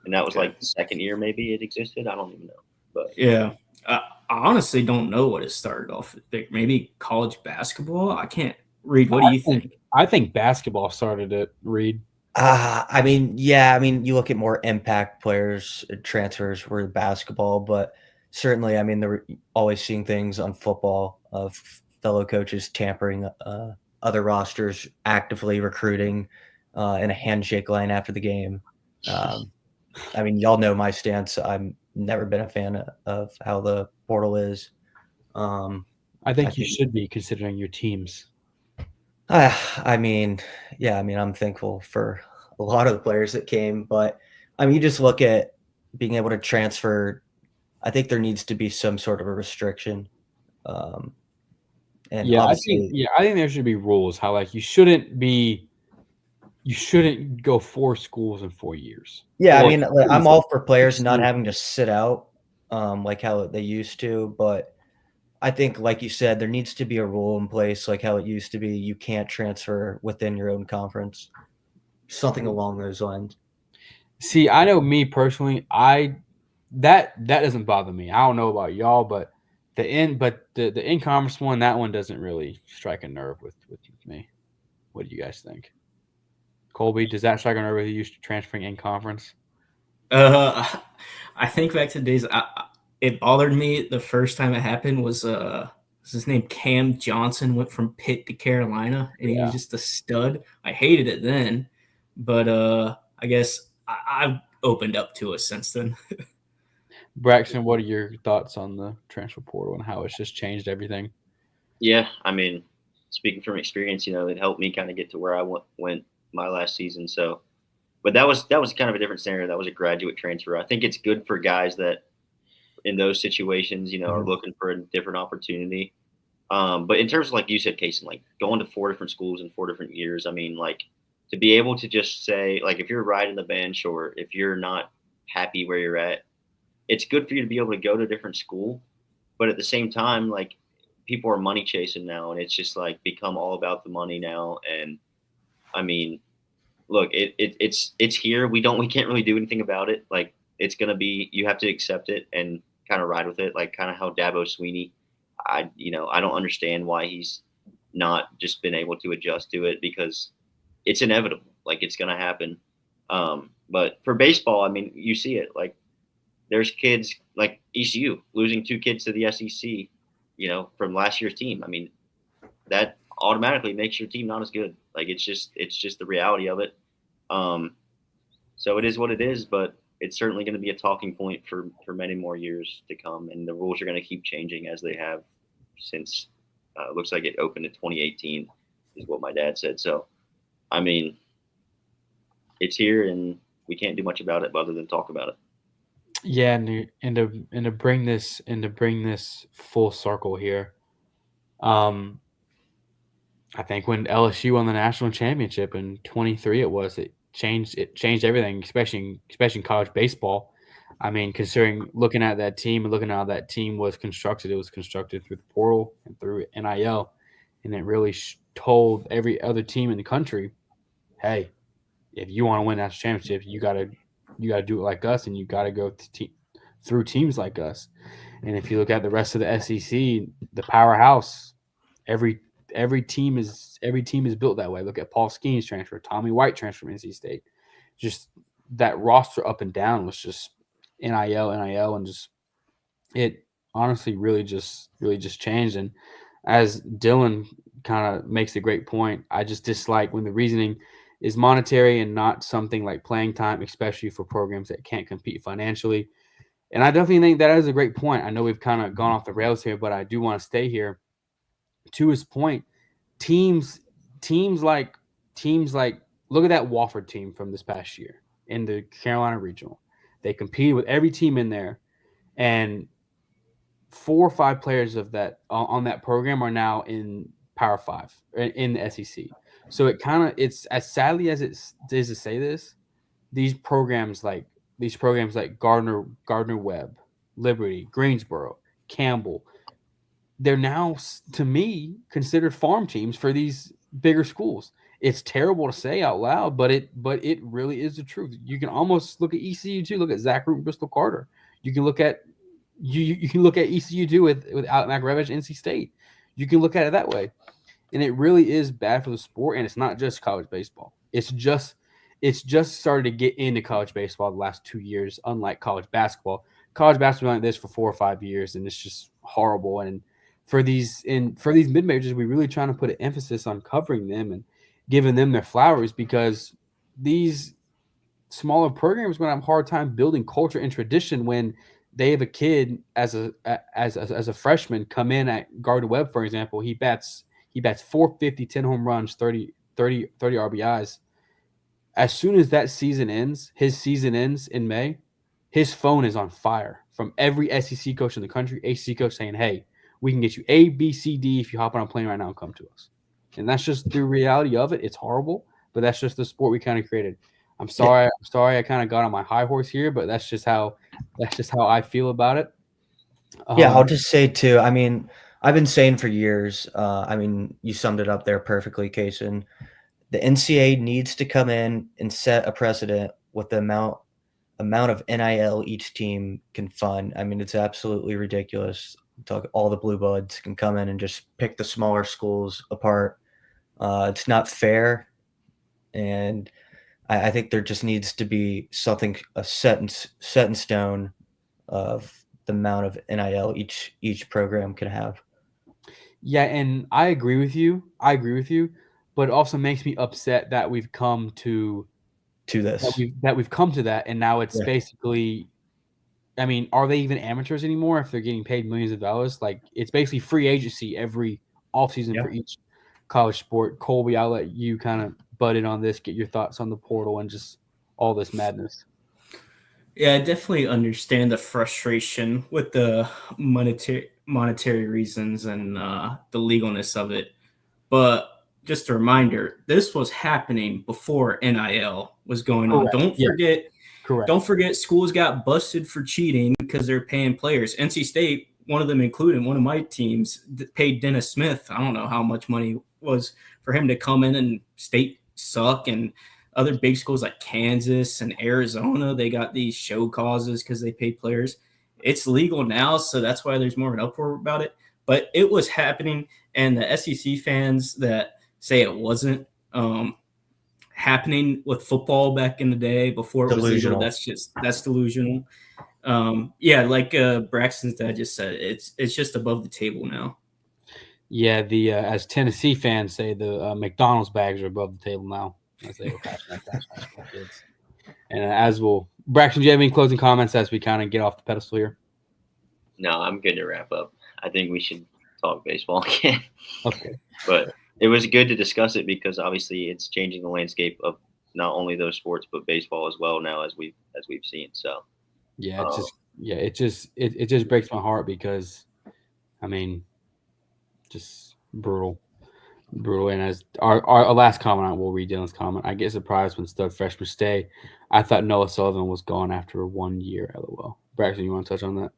and that was like the second year maybe it existed. I don't even know, but Yeah, I honestly don't know what it started off. Like maybe college basketball. I can't read. What do you think? I think basketball started it. Reed. I mean, yeah. I mean, you look at more impact players, transfers were basketball, but certainly, I mean, there were always seeing things on football of fellow coaches tampering other rosters, actively recruiting in a handshake line after the game. I mean, y'all know my stance. I've never been a fan of how the portal is. I think you should be considering your teams. I mean, yeah, I mean, I'm thankful for a lot of the players that came, but I mean, you just look at being able to transfer. I think there needs to be some sort of a restriction. And Yeah, obviously, I think there should be rules. How like you shouldn't go 4 schools in 4 years. yeah, I Or- mean, I'm all for players not having to sit out like how they used to, but I think, like you said, there needs to be a rule in place, like how it used to be. You can't transfer within your own conference, something along those lines. See, I know me personally, that doesn't bother me. I don't know about y'all, but the in conference one, that one doesn't really strike a nerve with me. What do you guys think? Colby, does that strike a nerve with you transferring in conference? I think back to the days. It bothered me the first time it happened was his name Cam Johnson went from Pitt to Carolina, and he was just a stud. I hated it then, but I guess I've opened up to it since then. Braxton, what are your thoughts on the transfer portal and how it's just changed everything? yeah, I mean, speaking from experience, it helped me kind of get to where I went my last season. So, but that was kind of a different scenario. That was a graduate transfer. I think it's good for guys that in those situations, are looking for a different opportunity. But in terms of, like you said, Kason, like going to 4 different schools in 4 different years, I mean, like to be able to just say, like, if you're riding the bench or if you're not happy where you're at, it's good for you to be able to go to a different school. But at the same time, like people are money chasing now, and it's just like become all about the money now. And I mean, look, it's here. We can't really do anything about it. Like it's gonna be, you have to accept it and kind of ride with it. Like kind of how Dabo Sweeney, I don't understand why he's not just been able to adjust to it because it's inevitable. Like it's gonna happen. But for baseball, I mean, you see it. Like there's kids like ECU losing 2 kids to the SEC, from last year's team. I mean, that automatically makes your team not as good. Like it's just the reality of it. So it is what it is, but it's certainly going to be a talking point for many more years to come. And the rules are going to keep changing as they have since it looks like it opened in 2018 is what my dad said. So, I mean, it's here and we can't do much about it other than talk about it. Yeah, and to bring this full circle here, I think when LSU won the national championship in 23, it changed everything, especially in college baseball. I mean, considering looking at that team and looking at how that team was constructed, it was constructed through the portal and through NIL, and it really told every other team in the country, hey, if you want to win national championship, you gotta do it like us, and you gotta go through teams like us. And if you look at the rest of the SEC, the powerhouse, every every team is built that way. Look at Paul Skeens transfer, Tommy White transfer from NC State. Just that roster up and down was just NIL, and just it honestly really just changed. And as Dylan kind of makes a great point, I just dislike when the reasoning is monetary and not something like playing time, especially for programs that can't compete financially. And I definitely think that is a great point. I know we've kind of gone off the rails here, but I do want to stay here. To his point, teams teams like teams like look at that Wofford team from this past year in the Carolina Regional. They competed with every team in there, and 4 or 5 players of that on that program are now in Power Five in the SEC. So it's as sadly as it is to say this, these programs like Gardner Webb, Liberty, Greensboro, Campbell, they're now to me considered farm teams for these bigger schools. It's terrible to say out loud, but it really is the truth. You can almost look at ECU too. Look at Zach Root and Bristol Carter. You can look at you can look at ECU too with Alec McRevich, NC State. You can look at it that way, and it really is bad for the sport. And it's not just college baseball. It's just started to get into college baseball the last 2 years. Unlike college basketball been like this for 4 or 5 years, and it's just horrible. And for these mid majors, we're really trying to put an emphasis on covering them and giving them their flowers, because these smaller programs going to have a hard time building culture and tradition when they have a kid as a freshman come in at Gardner Webb, for example. He bats 450, 10 home runs, 30 RBIs. As soon as his season ends in May, his phone is on fire from every SEC coach in the country, ACC coach saying, hey, we can get you A, B, C, D if you hop on a plane right now and come to us. And that's just the reality of it. It's horrible, but that's just the sport we kind of created. I'm sorry I kind of got on my high horse here, but that's just how I feel about it. Yeah, I'll Um, just say too. I mean, I've been saying for years. I mean, you summed it up there perfectly, Kason. The NCAA needs to come in and set a precedent with the amount of NIL each team can fund. I mean, it's absolutely ridiculous. All the blue bloods can come in and just pick the smaller schools apart. It's not fair, and I think there just needs to be something set in stone of the amount of NIL each program can have. yeah, and I agree with you. But it also makes me upset that we've come to To that this, we've come to that, and now it's yeah, basically. I mean, are they even amateurs anymore if they're getting paid millions of dollars? Like, it's basically free agency every offseason yeah. for each college sport. Colby, I'll let you kind of butt in on this, get your thoughts on the portal and just all this madness. Yeah, I definitely understand the frustration with the monetary reasons and the legalness of it. But just a reminder, this was happening before NIL was going on. Correct. Yeah, correct. Don't forget schools got busted for cheating because they're paying players. NC State, one of them included, one of my teams, paid Dennis Smith. I don't know how much money was for him to come in, and State suck. And other big schools like Kansas and Arizona, they got these show causes because they paid players. It's legal now, so that's why there's more of an uproar about it. But it was happening, and the SEC fans that say it wasn't happening with football back in the day before it was legal, Delusional. that's delusional. Yeah, like Braxton's dad just said, it's just above the table now. Yeah, the as Tennessee fans say, the McDonald's bags are above the table now, as they were passing that cash out to the kids. And as will Braxton, do you have any closing comments as we kind of get off the pedestal here? No, I'm good to wrap up. I think we should talk baseball again. Okay. But it was good to discuss it because obviously it's changing the landscape of not only those sports but baseball as well now as we've seen. So Yeah, it just breaks my heart because, I mean, Just brutal. Brutal. And as our last comment, we'll read Dylan's comment. I get surprised when stud freshmen stay. I thought Noah Sullivan was gone after 1 year. LOL. Braxton, you want to touch on that?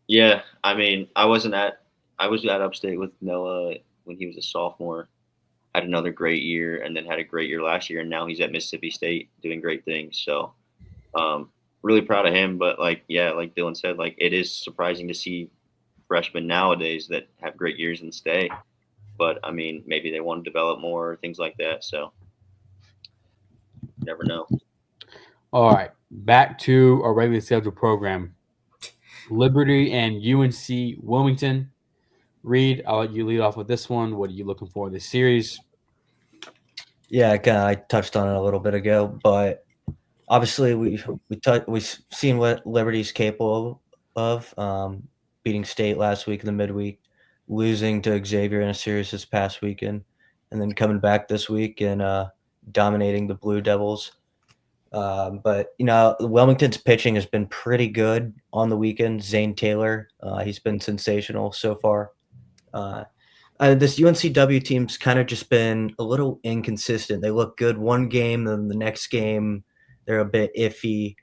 Yeah, I mean, I was at Upstate with Noah when he was a sophomore. Had another great year, and then had a great year last year, and now he's at Mississippi State doing great things. So, really proud of him. But like Dylan said, like it is surprising to see freshmen nowadays that have great years and stay. But I mean, maybe they want to develop more, things like that. So, you never know. All right. Back to our regularly scheduled program. Liberty and UNC Wilmington. Reed, I'll let you lead off with this one. What are you looking for in this series? Yeah, again, I touched on it a little bit ago, but obviously we've seen what Liberty's capable of. Beating State last week in the midweek, losing to Xavier in a series this past weekend, and then coming back this week and dominating the Blue Devils. But Wilmington's pitching has been pretty good on the weekend. Zane Taylor, he's been sensational so far. This UNCW team's kind of just been a little inconsistent. They look good one game, then the next game they're a bit iffy.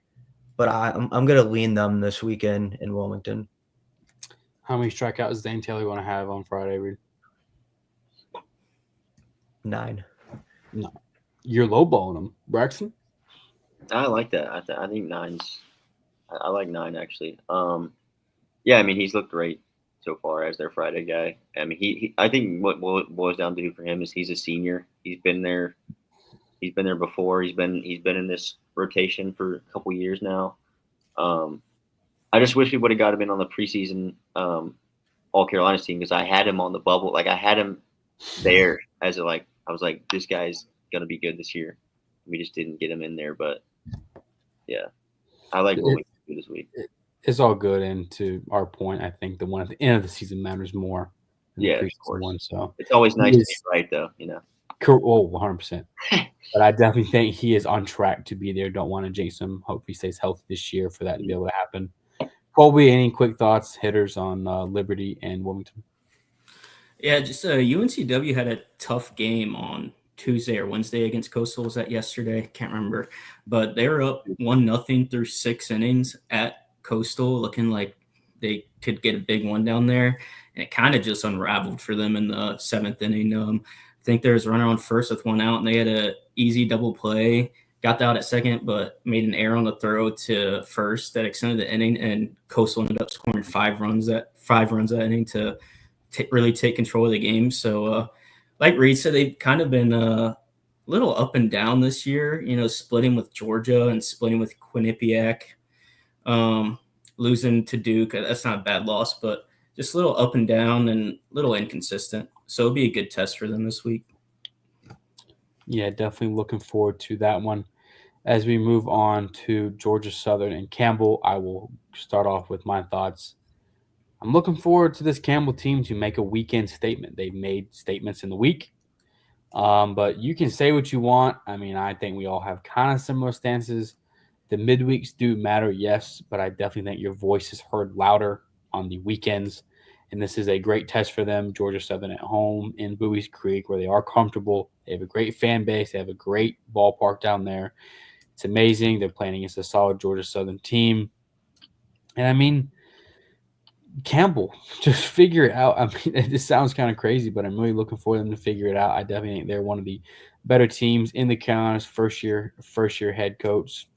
But I'm going to lean them this weekend in Wilmington. How many strikeouts does Zane Taylor want to have on Friday, Reed? 9. No. You're lowballing him, Braxton? I like that. I think 9's. I like 9 actually. Yeah, I mean he's looked great so far as their Friday guy. I mean he I think what boils down to for him is he's a senior. He's been there. He's been there before. He's been in this rotation for a couple years now. I just wish we would have got him in on the preseason All Carolinas team because I had him on the bubble. Like I had him there as I was like, this guy's gonna be good this year. We just didn't get him in there, but yeah, I like what we do this week. It's all good, and to our point, I think the one at the end of the season matters more than Yeah, the of preseason one. So it's always nice to be right, though. Oh, 100%. But I definitely think he is on track to be there. Don't want to jinx him. Hope he stays healthy this year for that to be able to happen. Colby, any quick thoughts, hitters on Liberty and Wilmington? Yeah, just UNCW had a tough game on Tuesday or Wednesday against Coastal. Was that yesterday? Can't remember. But they were up 1-0 through 6 innings at Coastal, looking like they could get a big one down there. And it kind of just unraveled for them in the 7th inning. I think there was a runner on first with 1 out, and they had an easy double play. Got out at second, but made an error on the throw to first that extended the inning, and Coastal ended up scoring 5 runs that inning to really take control of the game. So, like Reed said, they've kind of been a little up and down this year, splitting with Georgia and splitting with Quinnipiac, losing to Duke. That's not a bad loss, but just a little up and down and a little inconsistent. So it'll be a good test for them this week. Yeah, definitely looking forward to that one. As we move on to Georgia Southern and Campbell, I will start off with my thoughts. I'm looking forward to this Campbell team to make a weekend statement. They've made statements in the week, but you can say what you want. I mean, I think we all have kind of similar stances. The midweeks do matter, yes, but I definitely think your voice is heard louder on the weekends. And this is a great test for them. Georgia Southern at home in Bowie's Creek, where they are comfortable. They have a great fan base. They have a great ballpark down there. It's amazing. They're playing against a solid Georgia Southern team. And I mean, Campbell, just figure it out. I mean, this sounds kind of crazy, but I'm really looking for them to figure it out. I definitely think they're one of the better teams in the Carolinas first year head coach.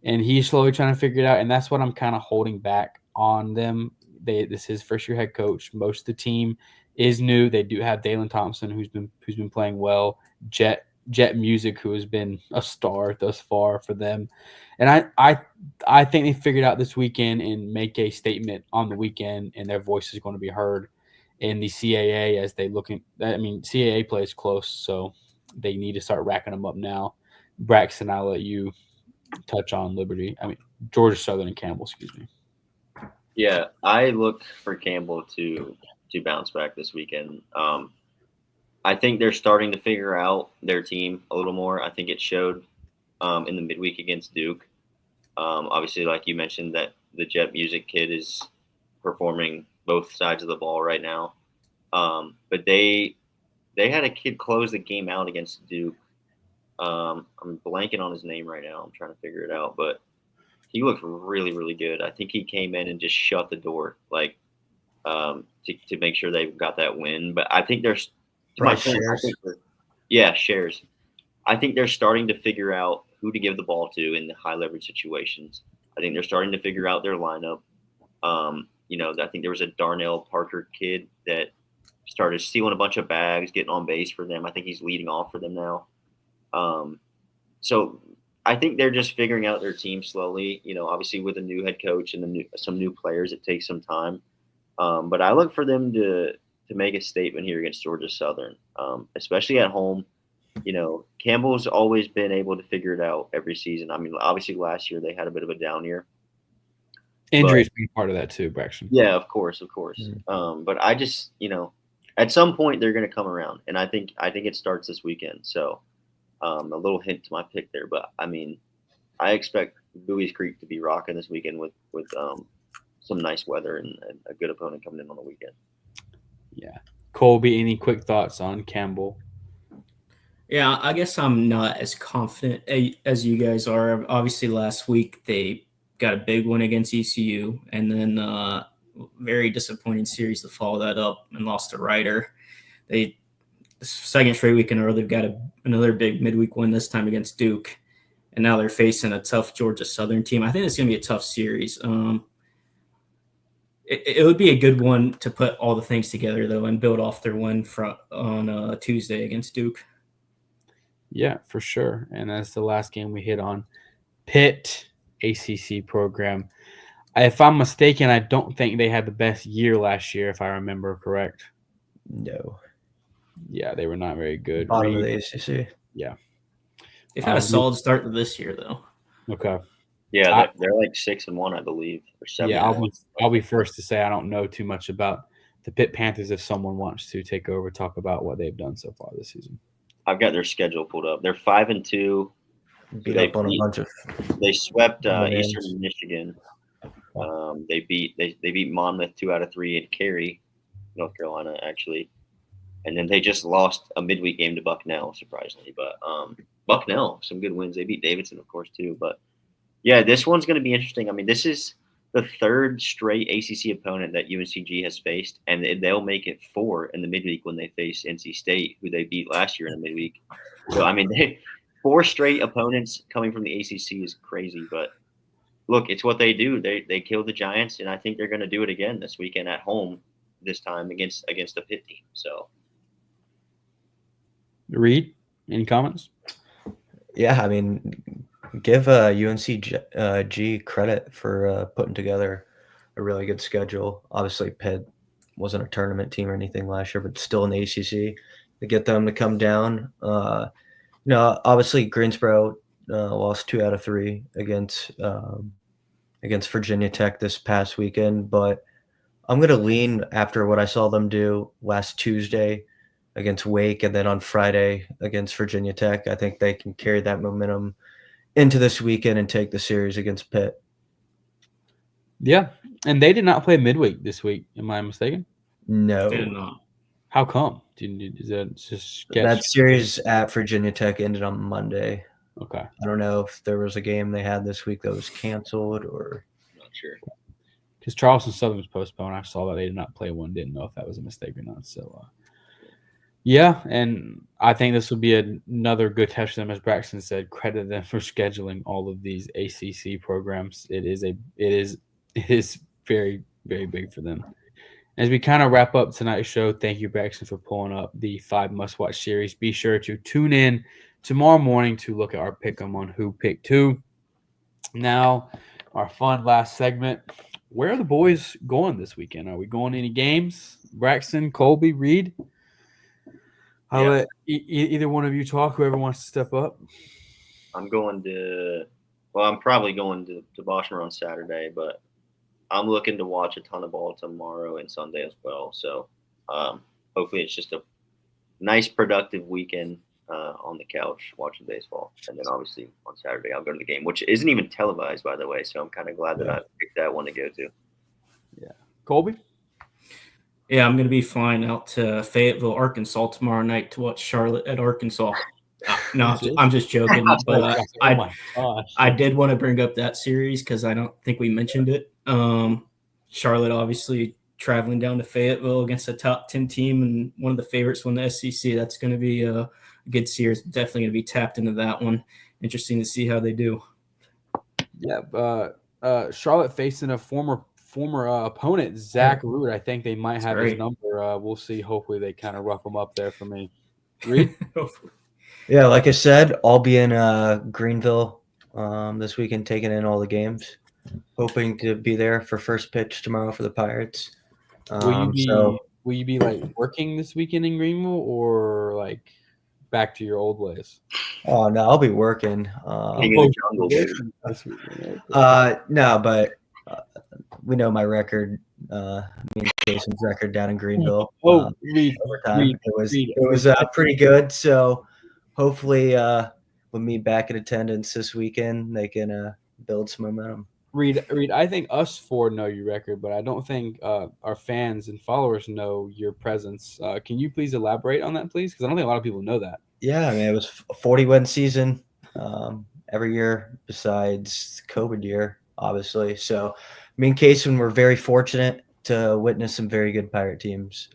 And he's slowly trying to figure it out. And that's what I'm kind of holding back on them. This is his first year head coach. Most of the team is new. They do have Dalen Thompson, who's been playing well. Jet Music, who has been a star thus far for them. And I think they figured out this weekend and make a statement on the weekend, and their voice is going to be heard in the CAA as they looking. I mean, CAA plays close, so they need to start racking them up now. Braxton, I'll let you touch on Georgia Southern and Campbell, excuse me. Yeah, I look for Campbell to bounce back this weekend. I think they're starting to figure out their team a little more. I think it showed in the midweek against Duke. Obviously, like you mentioned, that the Jet Music kid is performing both sides of the ball right now. But they had a kid close the game out against Duke. I'm blanking on his name right now. I'm trying to figure it out, but he looked really, really good. I think he came in and just shut the door, like to make sure they got that win. But I think there's to my Bryce point. Shares. Shares. I think they're starting to figure out who to give the ball to in the high leverage situations. I think they're starting to figure out their lineup. I think there was a Darnell Parker kid that started stealing a bunch of bags, getting on base for them. I think he's leading off for them now. So I think they're just figuring out their team slowly. Obviously with a new head coach and some new players, it takes some time. But I look for them to make a statement here against Georgia Southern, especially at home. Campbell's always been able to figure it out every season. I mean, obviously last year they had a bit of a down year. Injuries being part of that too, Braxton. Yeah, of course. But I just, at some point they're going to come around, and I think it starts this weekend. So a little hint to my pick there, but I mean, I expect Bowie's Creek to be rocking this weekend with some nice weather and a good opponent coming in on the weekend. Yeah, Colby, any quick thoughts on Campbell? Yeah, I guess I'm not as confident as you guys are. Obviously, last week they got a big win against ECU, and then very disappointing series to follow that up and lost to Ryder. The second straight week in a row, they've got another big midweek win, this time against Duke, and now they're facing a tough Georgia Southern team. I think it's going to be a tough series. It would be a good one to put all the things together, though, and build off their win on Tuesday against Duke. Yeah, for sure. And that's the last game we hit on. Pitt ACC program. If I'm mistaken, I don't think they had the best year last year, if I remember correct. No. Yeah, they were not very good. Bottom of the ACC. Yeah. They've had a solid start to this year, though. Okay. Yeah, they're like 6-1, I believe, or 7. Yeah, I'll be first to say I don't know too much about the Pitt Panthers. If someone wants to take over, talk about what they've done so far this season. I've got their schedule pulled up. They're 5-2. They swept Eastern Michigan. They beat Monmouth 2 out of 3 at Cary, North Carolina, actually, and then they just lost a midweek game to Bucknell, surprisingly. But Bucknell, some good wins. They beat Davidson, of course, too. But yeah, this one's going to be interesting. I mean, this is the third straight ACC opponent that UNCG has faced, and they'll make it 4 in the midweek when they face NC State, who they beat last year in the midweek. So, I mean, 4 straight opponents coming from the ACC is crazy. But look, it's what they do. They killed the Giants, and I think they're going to do it again this weekend at home, this time against the Pitt team. So, Reed, any comments? Yeah, I mean, give UNCG credit for putting together a really good schedule. Obviously, Pitt wasn't a tournament team or anything last year, but still in the ACC. To get them to come down, obviously Greensboro lost 2 out of 3 against Virginia Tech this past weekend, but I'm going to lean after what I saw them do last Tuesday against Wake and then on Friday against Virginia Tech. I think they can carry that momentum into this weekend and take the series against Pitt. Yeah, and they did not play midweek this week. Am I mistaken? No. They did not. How come? Is that just sketch? That series at Virginia Tech ended on Monday. Okay. I don't know if there was a game they had this week that was canceled or I'm not sure. Because Charleston Southern was postponed. I saw that they did not play one. Didn't know if that was a mistake or not. So, yeah, and I think this will be another good test for them, as Braxton said. Credit them for scheduling all of these ACC programs. It is very, very big for them. As we kind of wrap up tonight's show, thank you, Braxton, for pulling up the 5 must-watch series. Be sure to tune in tomorrow morning to look at our pick'em on Who Picked Who. Now, our fun last segment. Where are the boys going this weekend? Are we going to any games? Braxton, Colby, Reed? I'll let either one of you talk, whoever wants to step up. I'm probably going to Boschmer on Saturday, but I'm looking to watch a ton of ball tomorrow and Sunday as well. So hopefully it's just a nice, productive weekend on the couch watching baseball. And then obviously on Saturday I'll go to the game, which isn't even televised, by the way. So I'm kind of glad that I picked that one to go to. Yeah. Colby? Yeah, I'm going to be flying out to Fayetteville, Arkansas tomorrow night to watch Charlotte at Arkansas. No, I'm just joking. But Oh my gosh. I did want to bring up that series because I don't think we mentioned it. Charlotte obviously traveling down to Fayetteville against a top 10 team and one of the favorites from the SEC. That's going to be a good series. Definitely going to be tapped into that one. Interesting to see how they do. Yeah, Charlotte facing a former opponent, Zach Root. I think they might have his number. We'll see. Hopefully, they kind of rough him up there for me. Reed? Yeah, like I said, I'll be in Greenville this weekend, taking in all the games. Hoping to be there for first pitch tomorrow for the Pirates. Will you be like working this weekend in Greenville or like back to your old ways? Oh no, I'll be working. King of the jungle, No, but we know my record. Me and Jason's record down in Greenville. Reed, overtime. It was pretty good. So hopefully, with me back in attendance this weekend, they can build some momentum. Reed, I think us four know your record, but I don't think our fans and followers know your presence. Can you please elaborate on that, please? Because I don't think a lot of people know that. Yeah, I mean, it was a 40-win season every year besides COVID year, obviously. So me and Kason were very fortunate to witness some very good Pirate teams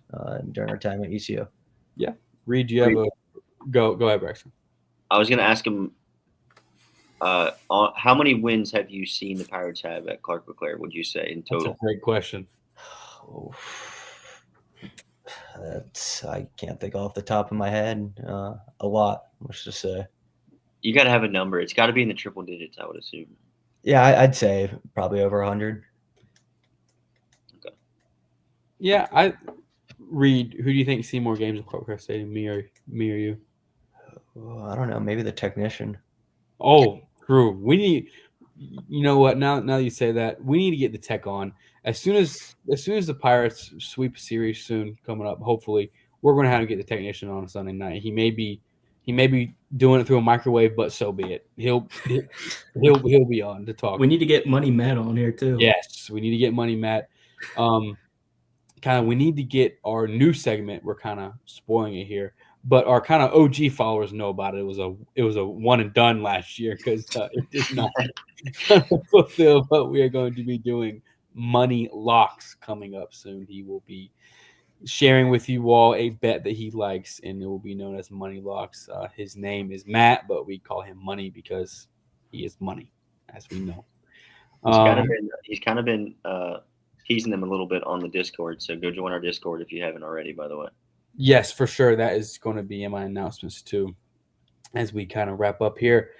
during our time at ECU. Yeah. Reed, do you have a – go ahead, Braxton. I was going to ask him, how many wins have you seen the Pirates have at Clark LeClaire, would you say, in total? That's a great question. I can't think off the top of my head. A lot, let's just say. You got to have a number. It's got to be in the triple digits, I would assume. Yeah, I'd say probably over 100. Okay. Yeah, Reed, who do you think see more games at Clark LeClaire Stadium, me or you? I don't know. Maybe the technician. Oh, true. We need. You know what? Now you say that, we need to get the tech on as soon as the Pirates sweep a series soon coming up. Hopefully, we're going to have to get the technician on a Sunday night. He may be doing it through a microwave, but so be it. He'll be on to talk. We need to get Money Matt on here too. Yes, we need to get Money Matt. We need to get our new segment. We're kind of spoiling it here, but our kind of OG followers know about it. It was a one and done last year because it did not fulfill what we are going to be doing. Money locks coming up soon. He will be sharing with you all a bet that he likes, and it will be known as Money Locks. His name is Matt, but we call him Money because he is money, as we know. He's kind of been teasing them a little bit on the Discord, so go join our Discord if you haven't already, by the way. Yes, for sure. That is going to be in my announcements too as we kind of wrap up here.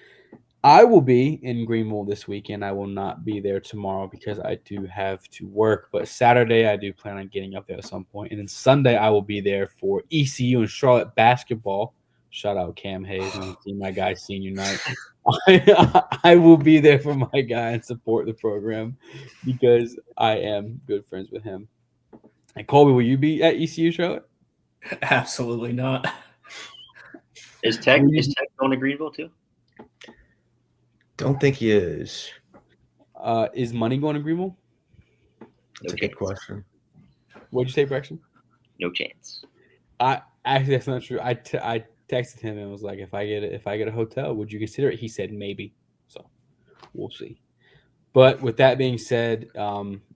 I will be in Greenville this weekend. I will not be there tomorrow because I do have to work. But Saturday, I do plan on getting up there at some point. And then Sunday, I will be there for ECU and Charlotte basketball. Shout out Cam Hayes and see my guy senior night. I will be there for my guy and support the program because I am good friends with him. And Colby, will you be at ECU, Charlotte? Absolutely not. Is Tech going to Greenville too? Don't think he is. Is Money going to Greenville? That's a good question. What'd you say, Braxton? No chance. Actually, that's not true. I texted him and was like, if I get a hotel, would you consider it? He said maybe. So we'll see. But with that being said,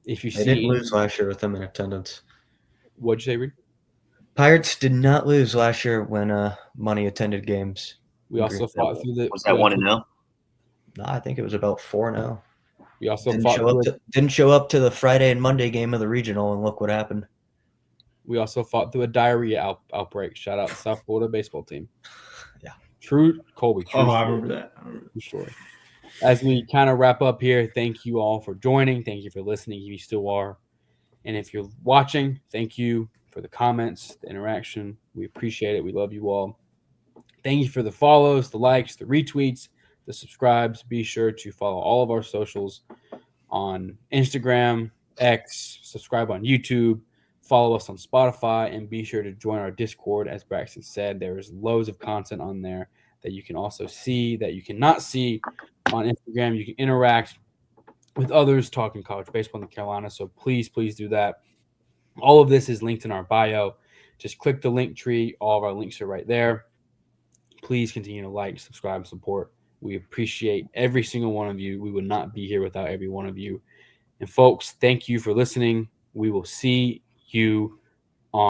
if you they didn't lose last year with them in attendance. What'd you say, Reed? Pirates did not lose last year when Money attended games. We also fought through the. Was that 1-0? No, I think it was about 4-0. We also didn't show up to the Friday and Monday game of the regional, and look what happened. We also fought through a diarrhea outbreak. Shout out South Florida baseball team. Yeah, true, Colby. True story. I remember that. True story. As we kind of wrap up here, thank you all for joining. Thank you for listening, if you still are, and if you're watching, thank you for the comments, the interaction. We appreciate it. We love you all. Thank you for the follows, the likes, the retweets, the subscribes. Be sure to follow all of our socials on Instagram, X, subscribe on YouTube, follow us on Spotify, and be sure to join our Discord. As Braxton said, there is loads of content on there that you can also see that you cannot see on Instagram. You can interact with others talking college baseball in the Carolinas. So please do that. All of this is linked in our bio. Just click the link tree. All of our links are right there. Please continue to like, subscribe, support. We appreciate every single one of you. We would not be here without every one of you. And folks, thank you for listening. We will see you